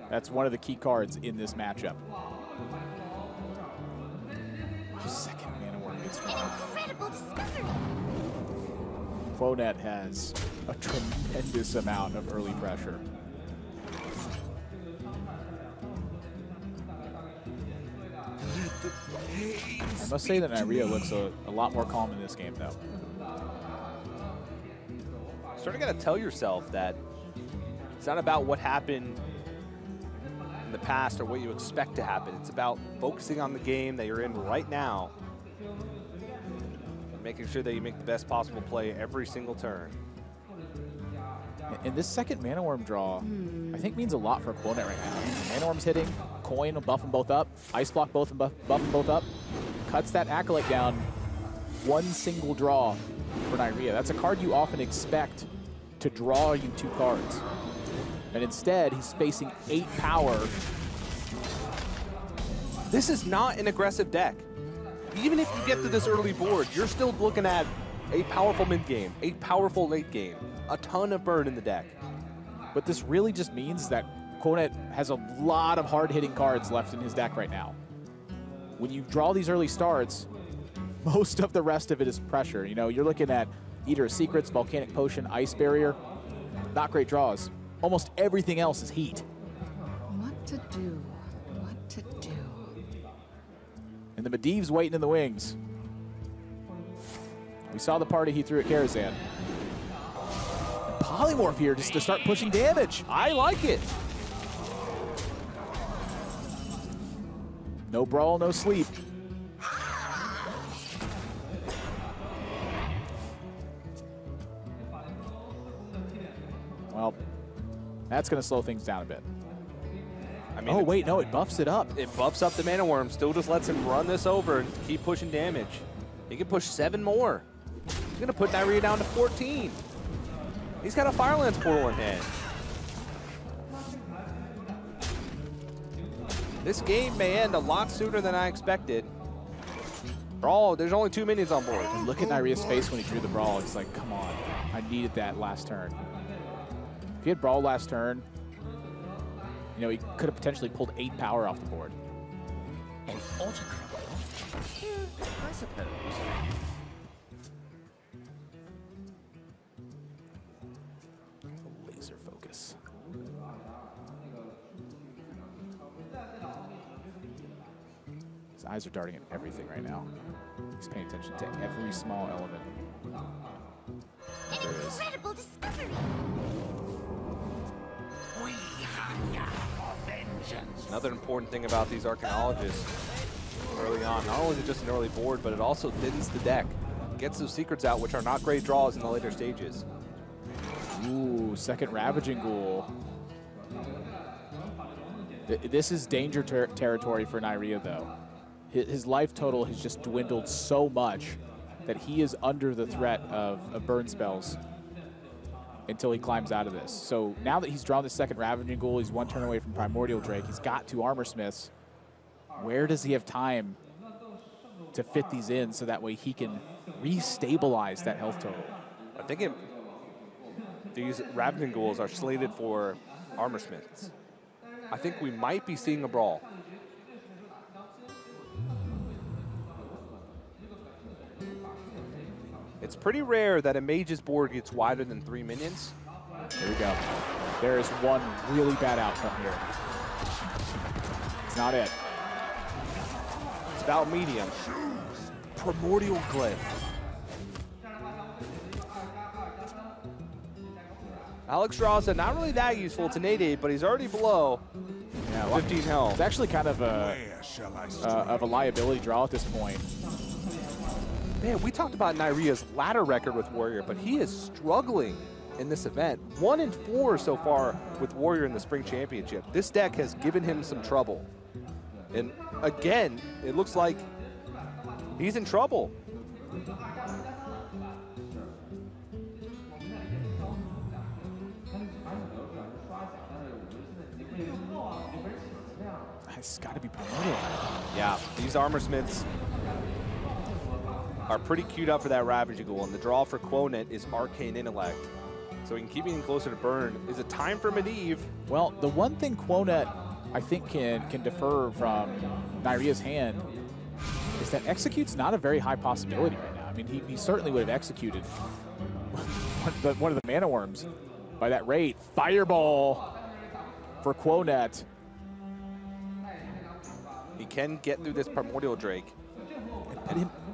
that's one of the key cards in this matchup. Second mana worm gets drawn. Kuonet has a tremendous amount of early pressure. I must say that Neirea looks a lot more calm in this game, though. Sort of got to tell yourself that it's not about what happened in the past or what you expect to happen. It's about focusing on the game that you're in right now and making sure that you make the best possible play every single turn. And this second Mana Worm draw, I think, means a lot for Kuonet right now. Mana Worm's hitting, Coin will buff them both up, Ice Block both and buff them both up, cuts that Acolyte down, one single draw for Neirea. That's a card you often expect to draw you 2 cards. And instead, he's facing 8 power. This is not an aggressive deck. Even if you get to this early board, you're still looking at a powerful mid game, a powerful late game, a ton of burn in the deck. But this really just means that Kuonet has a lot of hard-hitting cards left in his deck right now. When you draw these early starts, most of the rest of it is pressure. You know, you're looking at Eater of Secrets, Volcanic Potion, Ice Barrier. Not great draws. Almost everything else is heat. What to do? What to do? And the Medivh's waiting in the wings. We saw the party he threw at Karazhan. Polymorph here just to start pushing damage. I like it. No brawl, no sleep. Well, that's going to slow things down a bit. I mean, oh, wait, no, it buffs it up. It buffs up the Mana Worm, still just lets him run this over and keep pushing damage. He can push 7 more. He's going to put Neirea down to 14. He's got a Firelands portal in hand. This game may end a lot sooner than I expected. There's only 2 minions on board. And look at Neirea's face when he drew the brawl. It's like, come on, I needed that last turn. If he had brawl last turn, you know, he could have potentially pulled 8 power off the board. An autocrat? I suppose. Laser focus. His eyes are darting at everything right now. He's paying attention to every small element. There it is. Incredible discovery! Another important thing about these archaeologists early on, not only is it just an early board, but it also thins the deck. Gets those secrets out, which are not great draws in the later stages. Ooh, second Ravaging Ghoul. This is danger territory for Neirea, though. His life total has just dwindled so much that he is under the threat of burn spells until he climbs out of this. So now that he's drawn the second Ravaging Ghoul, he's one turn away from Primordial Drake. He's got 2 Armor Smiths. Where does he have time to fit these in so that way he can restabilize that health total? I think these Ravaging Ghouls are slated for Armor Smiths. I think we might be seeing a brawl. It's pretty rare that a mage's board gets wider than 3 minions. Here we go. There is one really bad outcome here. It's not it. It's about medium. Primordial Glyph. Alexstrasza, not really that useful. It's an 8/8, but he's already below 15 health. It's actually kind of a liability draw at this point. Man, we talked about Neirea's ladder record with Warrior, but he is struggling in this event. 1-4 so far with Warrior in the Spring Championship. This deck has given him some trouble. And again, it looks like he's in trouble. It's got to be Primordial. Yeah, these Armor Smiths are pretty queued up for that Ravaging Ghoul, and the draw for Kuonet is Arcane Intellect. So we can keep him closer to burn. Is it time for Medivh? Well, the one thing Kuonet, I think, can defer from Neirea's hand is that Execute's not a very high possibility right now. I mean, he certainly would have executed one of the Mana Worms by that rate. Fireball for Kuonet. He can get through this Primordial Drake.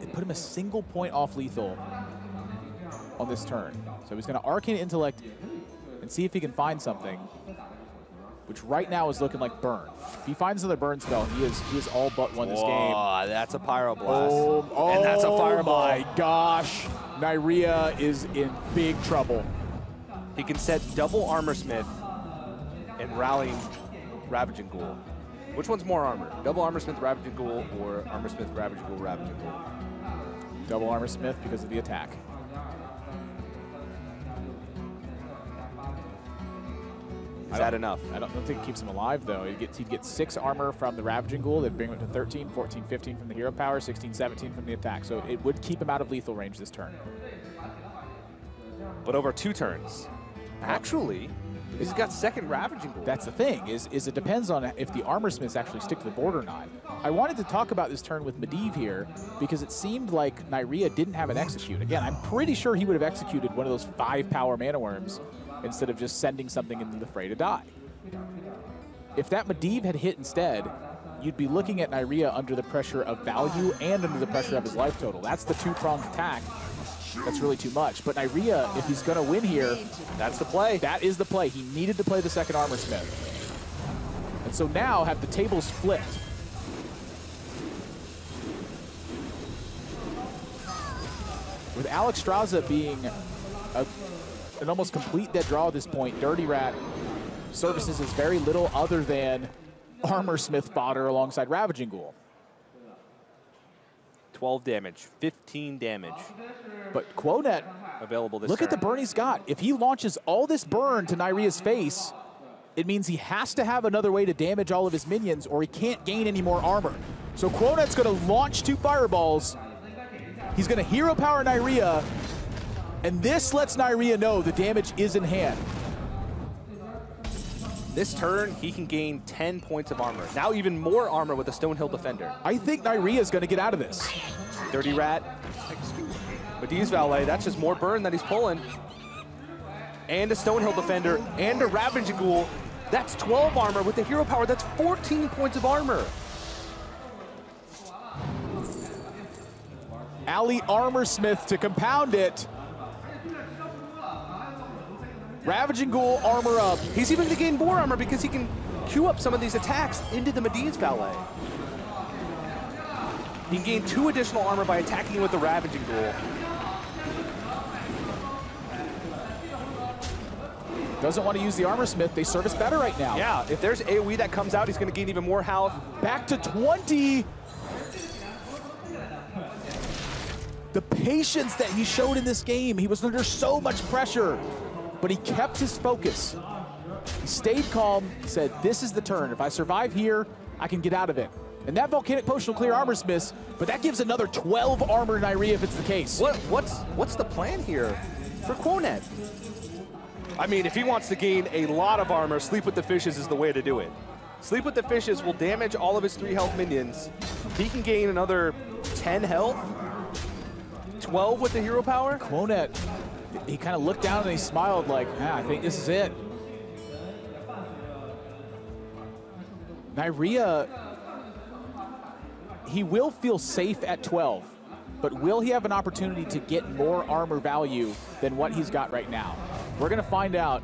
It put him a single point off lethal on this turn. So he's going to Arcane Intellect and see if he can find something, which right now is looking like burn. If he finds another burn spell, he is all but won this game. Oh, that's a Pyroblast. And that's a Fireball. Oh my gosh. Neirea is in big trouble. He can set double Armor Smith and Rallying Ravaging Ghoul. Which one's more armor? Double Armor Smith Ravaging Ghoul or Armor Smith Ravaging Ghoul Ravaging Ghoul? Double Armor Smith because of the attack. Is that enough? I don't think it keeps him alive, though. He'd get 6 armor from the Ravaging Ghoul. That'd bring him to 13, 14, 15 from the hero power, 16, 17 from the attack. So it would keep him out of lethal range this turn. But over 2 turns. Actually, he's got second Ravaging Ghoul. That's the thing, is it depends on if the Armor Smiths actually stick to the board or not. I wanted to talk about this turn with Medivh here because it seemed like Neirea didn't have an execute. Again, I'm pretty sure he would have executed one of those 5 power Mana Worms instead of just sending something into the fray to die. If that Medivh had hit instead, you'd be looking at Neirea under the pressure of value and under the pressure of his life total. That's the 2-pronged attack. That's really too much. But Neirea, if he's going to win here, that's the play. That is the play. He needed to play the second Armor Smith. And so now have the tables flipped. With Alexstrasza being an almost complete dead draw at this point, Dirty Rat services as very little other than Armor Smith fodder alongside Ravaging Ghoul. 12 damage, 15 damage. But Kuonet, available this look turn. at the burn he's got. If he launches all this burn to Neirea's face, it means he has to have another way to damage all of his minions or he can't gain any more armor. So Kuonet's going to launch 2 fireballs. He's going to hero power Neirea, and this lets Neirea know the damage is in hand. This turn, he can gain 10 points of armor. Now even more armor with a Stonehill Defender. I think Neirea is going to get out of this. Dirty Rat. Medivh's Valet, that's just more burn that he's pulling. And a Stonehill Defender and a Ravaging Ghoul. That's 12 armor with the hero power. That's 14 points of armor. Ali Armor Smith to compound it. Ravaging Ghoul armor up. He's even going to gain more armor because he can queue up some of these attacks into the Medivh's Valet. He can gain 2 additional armor by attacking with the Ravaging Duel. Doesn't want to use the Armor Smith. They service better right now. Yeah, if there's AoE that comes out, he's going to gain even more health. Back to 20. The patience that he showed in this game. He was under so much pressure, but he kept his focus. He stayed calm, said, this is the turn. If I survive here, I can get out of it. And that Volcanic Potion will clear Armor Smiths, but that gives another 12 armor Neirea if it's the case. What's the plan here for Kuonet? I mean, if he wants to gain a lot of armor, Sleep with the Fishes is the way to do it. Sleep with the Fishes will damage all of his 3 health minions. He can gain another 10 health, 12 with the hero power. Kuonet, he kind of looked down and he smiled like, I think this is it. Neirea, he will feel safe at 12, but will he have an opportunity to get more armor value than what he's got right now? We're going to find out.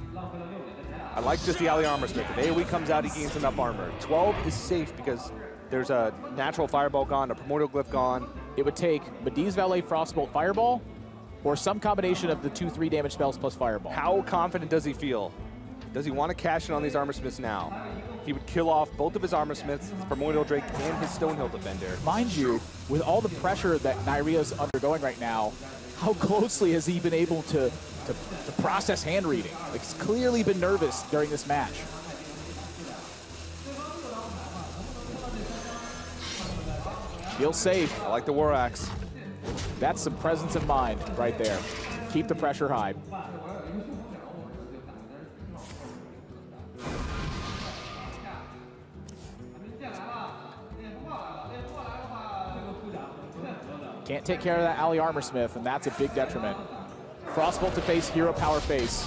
I like just the Ali Armor Smith. If AoE comes out, he gains enough armor. 12 is safe because there's a natural Fireball gone, a Primordial Glyph gone. It would take Medivh's Valet, Frostbolt, Fireball, or some combination of the 2-3 damage spells plus Fireball. How confident does he feel? Does he want to cash in on these Armor Smiths now? He would kill off both of his Armor Smiths, his Primordial Drake, and his Stonehill Defender. Mind you, with all the pressure that Neirea's undergoing right now, how closely has he been able to process hand reading? Like, he's clearly been nervous during this match. Feels safe. I like the War Axe. That's some presence of mind right there. Keep the pressure high. Can't take care of that Ali Armor Smith, and that's a big detriment. Frostbolt to face, hero power face.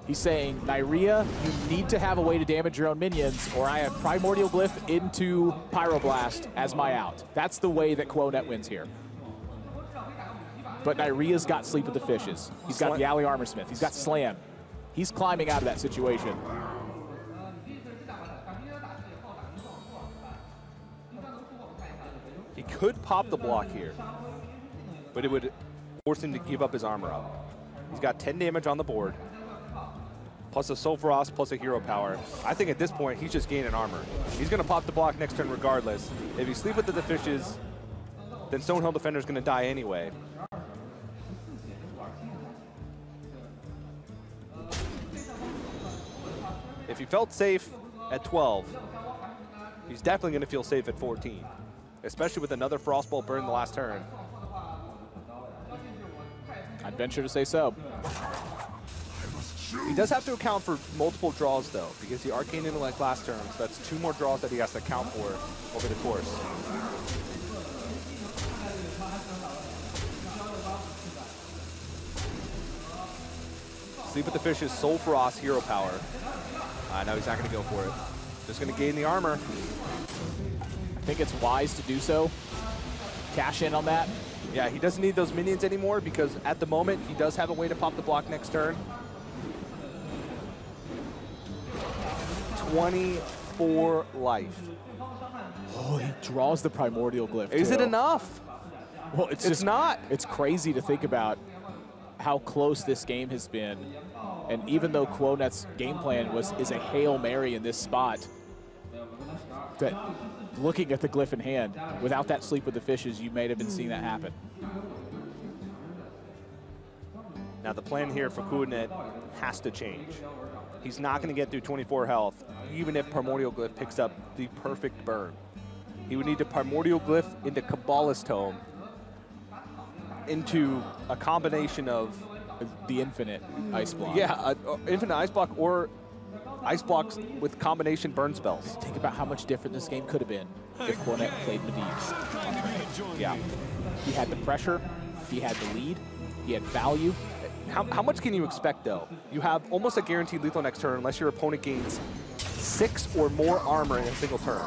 He's saying, Neirea, you need to have a way to damage your own minions, or I have Primordial Glyph into Pyroblast as my out. That's the way that Kuonet wins here. But Neirea's got Sleep with the Fishes. He's got the Ali Armor Smith. He's got Slam. He's climbing out of that situation. He could pop the block here, but it would force him to give up his armor up. He's got 10 damage on the board, plus a Soul Frost, plus a hero power. I think at this point, he's just gaining armor. He's going to pop the block next turn regardless. If you Sleep with the Fishes, then Stonehill Defender's going to die anyway. If he felt safe at 12, he's definitely going to feel safe at 14. Especially with another Frostbolt burn in the last turn. I'd venture to say so. He does have to account for multiple draws, though, because he Arcane Intellect last turn, so that's 2 more draws that he has to account for over the course. Sleep with the Fishes, Soul Frost, hero power. No, he's not going to go for it. Just going to gain the armor. I think it's wise to do so. Cash in on that. Yeah, he doesn't need those minions anymore because at the moment, he does have a way to pop the block next turn. 24 life. Oh, he draws the Primordial Glyph, Is too. it enough? Well, it's just not. It's crazy to think about how close this game has been. And even though Kuonet's game plan is a Hail Mary in this spot, that looking at the glyph in hand, without that Sleep with the Fishes, you may have been seeing that happen. Now the plan here for Kuonet has to change. He's not going to get through 24 health, even if Primordial Glyph picks up the perfect burn. He would need to Primordial Glyph into Kabbalist Tome, into a combination of the Infinite Ice Block. Yeah, Infinite Ice Block or Ice Blocks with combination burn spells. Think about how much different this game could have been if Kuonet played Medivh. Yeah. He had the pressure, he had the lead, he had value. How much can you expect, though? You have almost a guaranteed lethal next turn unless your opponent gains 6 or more armor in a single turn.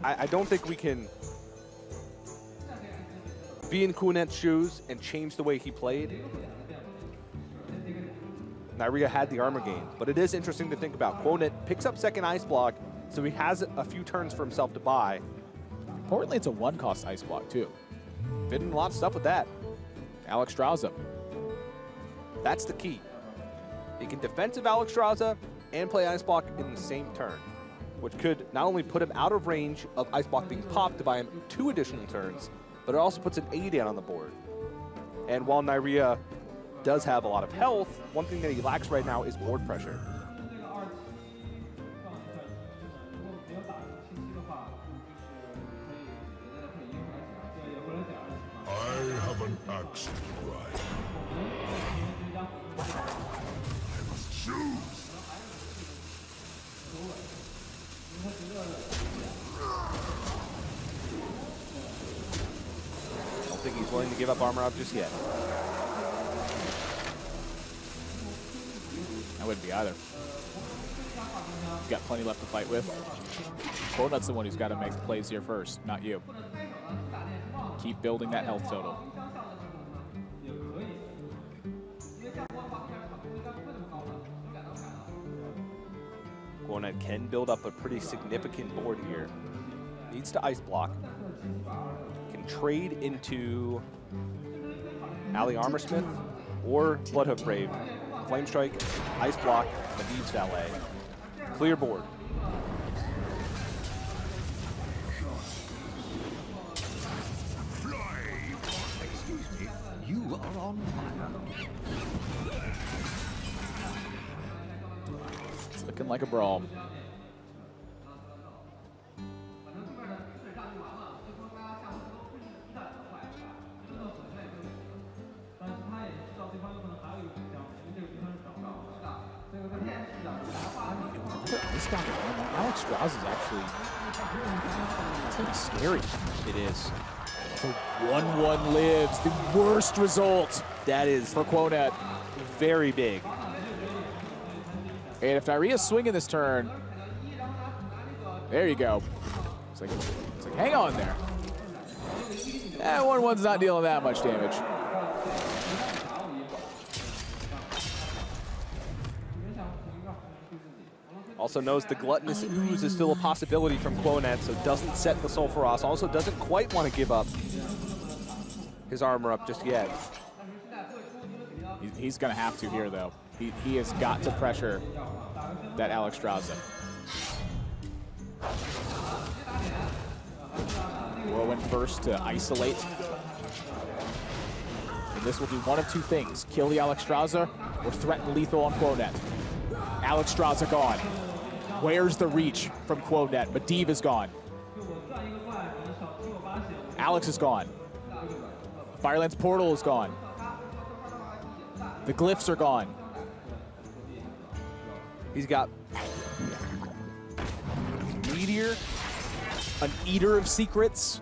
I don't think we can be in Kuonet's shoes and change the way he played. Neirea had the armor gain. But it is interesting to think about. Kuonet picks up second ice block, so he has a few turns for himself to buy. Importantly, it's a 1-cost ice block, too. Fitting a lot of stuff with that. Alexstrasza. That's the key. He can defensive Alexstrasza and play ice block in the same turn, which could not only put him out of range of ice block being popped to buy him 2 additional turns, but it also puts an A down on the board. And while Neirea does have a lot of health, one thing that he lacks right now is board pressure. I have an axe to grind. I must choose. I don't think he's willing to give up armor up just yet. I wouldn't be either. He's got plenty left to fight with. Kuonet's the one who's got to make the plays here first, not you. Keep building that health total. Kuonet can build up a pretty significant board here. Needs to ice block. Can trade into Ali Armorsmith or Bloodhoof Brave. Flame Strike, ice block, Medivh's Valet. Clear board. Excuse me, you are on fire. It's looking like a brawl. Alexstrasza is actually, it's gonna be scary. It is. The 1-1 lives, the worst result. That is for Kuonet. Very big. And if Neirea's swinging this turn, there you go. It's like hang on there. 1-1's not dealing that much damage. Also knows the Gluttonous Ooze is still a possibility from Kuonet, so doesn't set the Sulfuras. Also doesn't quite want to give up his armor up just yet. He's going to have to here, though. He has got to pressure that Alexstrasza. Whirlwind first to isolate. And this will do one of two things. Kill the Alexstrasza or threaten lethal on Kuonet. Alexstrasza gone. Where's the reach from Kuonet? Medivh is gone. Alex is gone. Fireland's portal is gone. The glyphs are gone. He's got Meteor, an Eater of Secrets.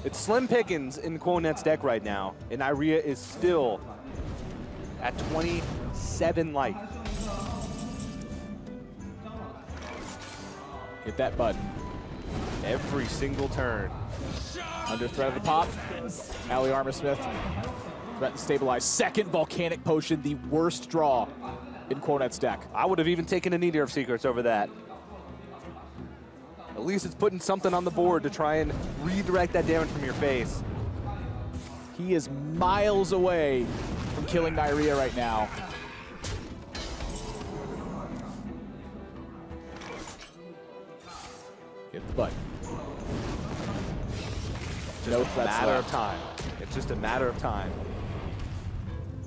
It's slim pickings in Kuonet's deck right now, and Neirea is still at 27 life. Hit that button. Every single turn. Under threat of the pop. Ali Armorsmith. Threat to stabilize. Second Volcanic Potion, the worst draw in Kuonet's deck. I would have even taken an Eater of Secrets over that. At least it's putting something on the board to try and redirect that damage from your face. He is miles away from killing Neirea right now. Hit the button. No matter of time. It's just a matter of time.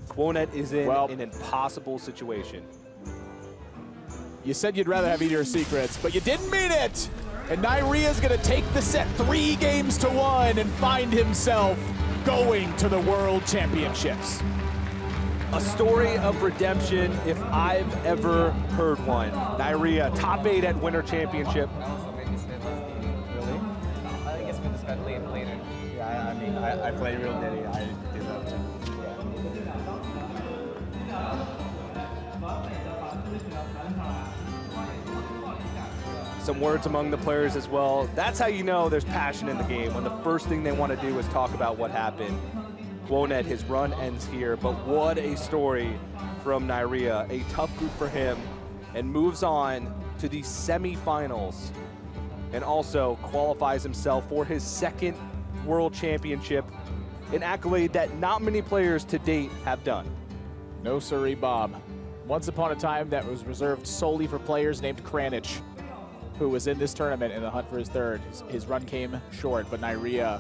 Kuonet is in an impossible situation. You said you'd rather have Eater of Secrets, but you didn't mean it! And Neirea's gonna take the set 3-1 and find himself going to the World Championships. A story of redemption if I've ever heard one. Neirea, top 8 at Winter Championship. Really? I guess we just got later. Yeah, I mean, I play real Neirea. I did that too. Some words among the players as well. That's how you know there's passion in the game, when the first thing they want to do is talk about what happened. Kuonet, his run ends here, but what a story from Neirea. A tough group for him, and moves on to the semifinals, and also qualifies himself for his second World Championship, an accolade that not many players to date have done. No siree, Bob. Once upon a time, that was reserved solely for players named Kranich, who was in this tournament in the hunt for his third. His run came short, but Neirea,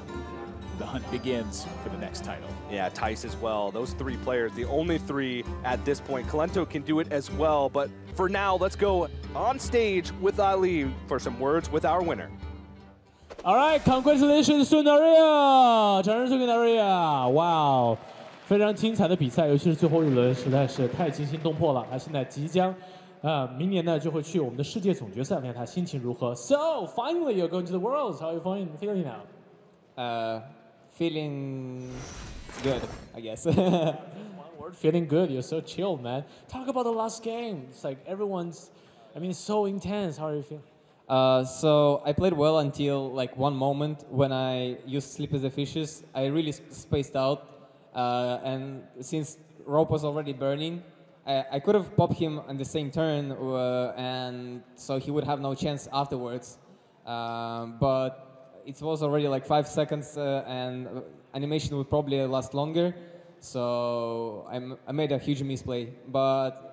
the hunt begins for the next title. Yeah, Tice as well. Those three players, the only three at this point. Kolento can do it as well, but for now, let's go on stage with Ali for some words with our winner. All right, congratulations to Neirea， 掌声送给 Neirea， 哇，非常精彩的比赛，尤其是最后一轮，实在是太惊心动魄了。他现在即将，明年呢就会去我们的世界总决赛，看他心情如何。So finally you're going to the Worlds. How are you feeling now? Feeling good, I guess. One word, feeling good. You're so chilled, man. Talk about the last game. It's like everyone's, I mean, it's so intense. How are you feeling? So I played well until like one moment when I used Sleep as the Fishes. I really spaced out, and since rope was already burning, I could have popped him on the same turn, and so he would have no chance afterwards. But it was already like 5 seconds, and animation would probably last longer. So I made a huge misplay. But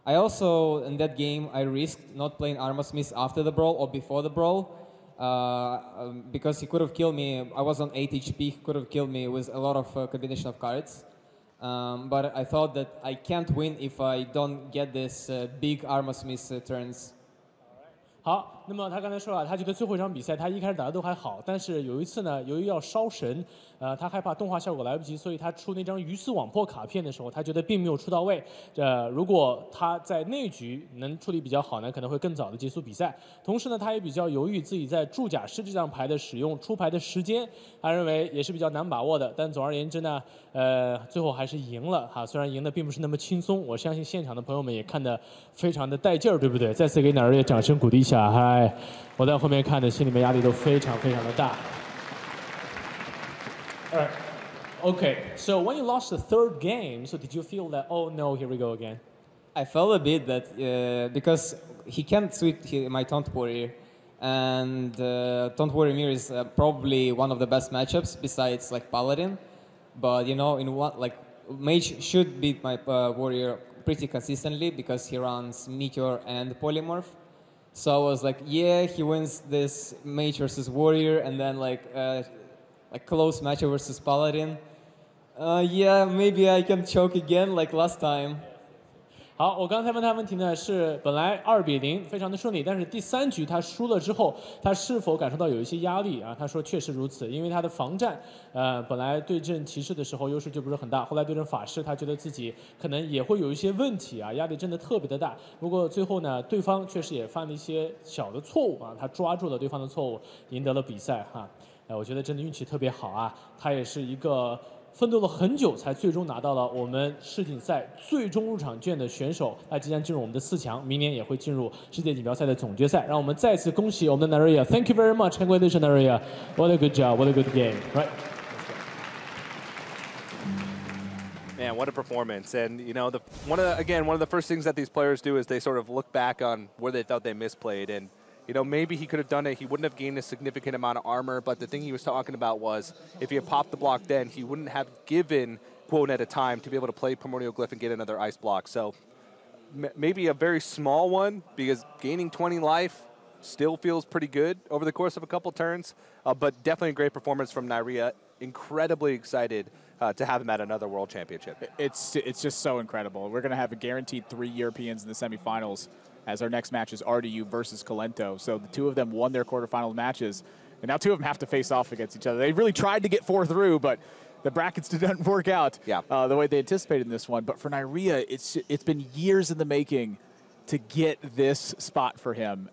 I also, in that game, I risked not playing Armor Smith after the brawl or before the brawl, because he could have killed me. I was on 8 HP, he could have killed me with a lot of combination of cards. But I thought that I can't win if I don't get this big Armor Smith turns. 好，那么他刚才说了，他觉得最后一场比赛他一开始打的都还好，但是有一次呢，由于要烧神，他害怕动画效果来不及，所以他出那张鱼死网破卡片的时候，他觉得并没有出到位。如果他在那局能处理比较好呢，可能会更早的结束比赛。同时呢，他也比较犹豫自己在铸甲师这张牌的使用出牌的时间，他认为也是比较难把握的。但总而言之呢，最后还是赢了哈，虽然赢的并不是那么轻松，我相信现场的朋友们也看得非常的带劲儿，对不对？再次给Neirea掌声鼓励一下，嗨！我在后面看的，心里面压力都非常非常的大。All right. Okay. So when you lost the third game, so did you feel that, oh no, here we go again? I felt a bit that because he can't sweep my Taunt Warrior, and Taunt Warrior Mirror is probably one of the best matchups besides like Paladin. But you know, in what like Mage should beat my Warrior pretty consistently because he runs Meteor and Polymorph. So I was like, yeah, he wins this Mage versus Warrior, and then like close matchup versus Paladin. Yeah, maybe I can choke again like last time. 好，我刚才问他问题呢，是本来2比0，非常的顺利，但是第3局他输了之后，他是否感受到有一些压力啊？他说确实如此，因为他的防战，本来对阵骑士的时候优势就不是很大，后来对阵法师，他觉得自己可能也会有一些问题啊，压力真的特别的大。不过最后呢，对方确实也犯了一些小的错误啊，他抓住了对方的错误，赢得了比赛哈。我觉得真的运气特别好啊，他也是一个奋斗了很久才最终拿到了我们世锦赛最终入场券的选手，他即将进入我们的4强，明年也会进入世界锦标赛的总决赛。让我们再次恭喜我们的 Neirea. Thank you very much. Congratulations, Neirea. What a good job. What a good game. Right. Man, what a performance. And, you know, one of the first things that these players do is they sort of look back on where they thought they misplayed. And, you know, maybe he could have done it. He wouldn't have gained a significant amount of armor. But the thing he was talking about was if he had popped the block then, he wouldn't have given Kuonet a time to be able to play Primordial Glyph and get another ice block. So maybe a very small one, because gaining 20 life still feels pretty good over the course of a couple turns. But definitely a great performance from Neirea. Incredibly excited to have him at another World Championship. It's just so incredible. We're going to have a guaranteed 3 Europeans in the semifinals, as our next match is RDU versus Kolento. So the two of them won their quarterfinal matches, and now two of them have to face off against each other. They really tried to get 4 through, but the brackets didn't work out the way they anticipated in this one. But for Neirea, it's been years in the making to get this spot for him.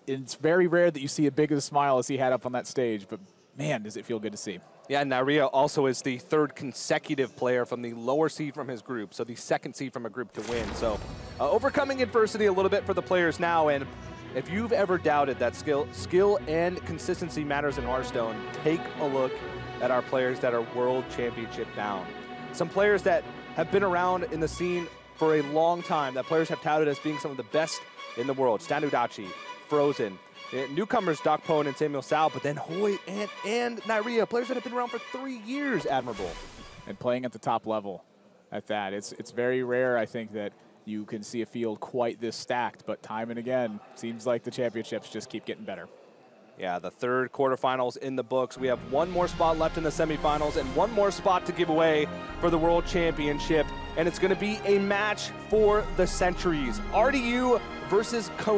It's very rare that you see as big of a smile as he had up on that stage, but man, does it feel good to see. Yeah, Neirea also is the 3rd consecutive player from the lower seed from his group, so the 2nd seed from a group to win. So overcoming adversity a little bit for the players now, and if you've ever doubted that skill and consistency matters in Hearthstone, take a look at our players that are World Championship bound. Some players that have been around in the scene for a long time, that players have touted as being some of the best in the world. Stan Udachi, Frozen, newcomers Doc Pone and Samuel Sal, but then Hoy and Neirea, players that have been around for 3 years, Admirable. And playing at the top level at that. It's very rare, I think, that you can see a field quite this stacked, but time and again, seems like the championships just keep getting better. Yeah, the third quarterfinals in the books. We have one more spot left in the semifinals and one more spot to give away for the World Championship. And it's going to be a match for the centuries. RDU versus Kuonet.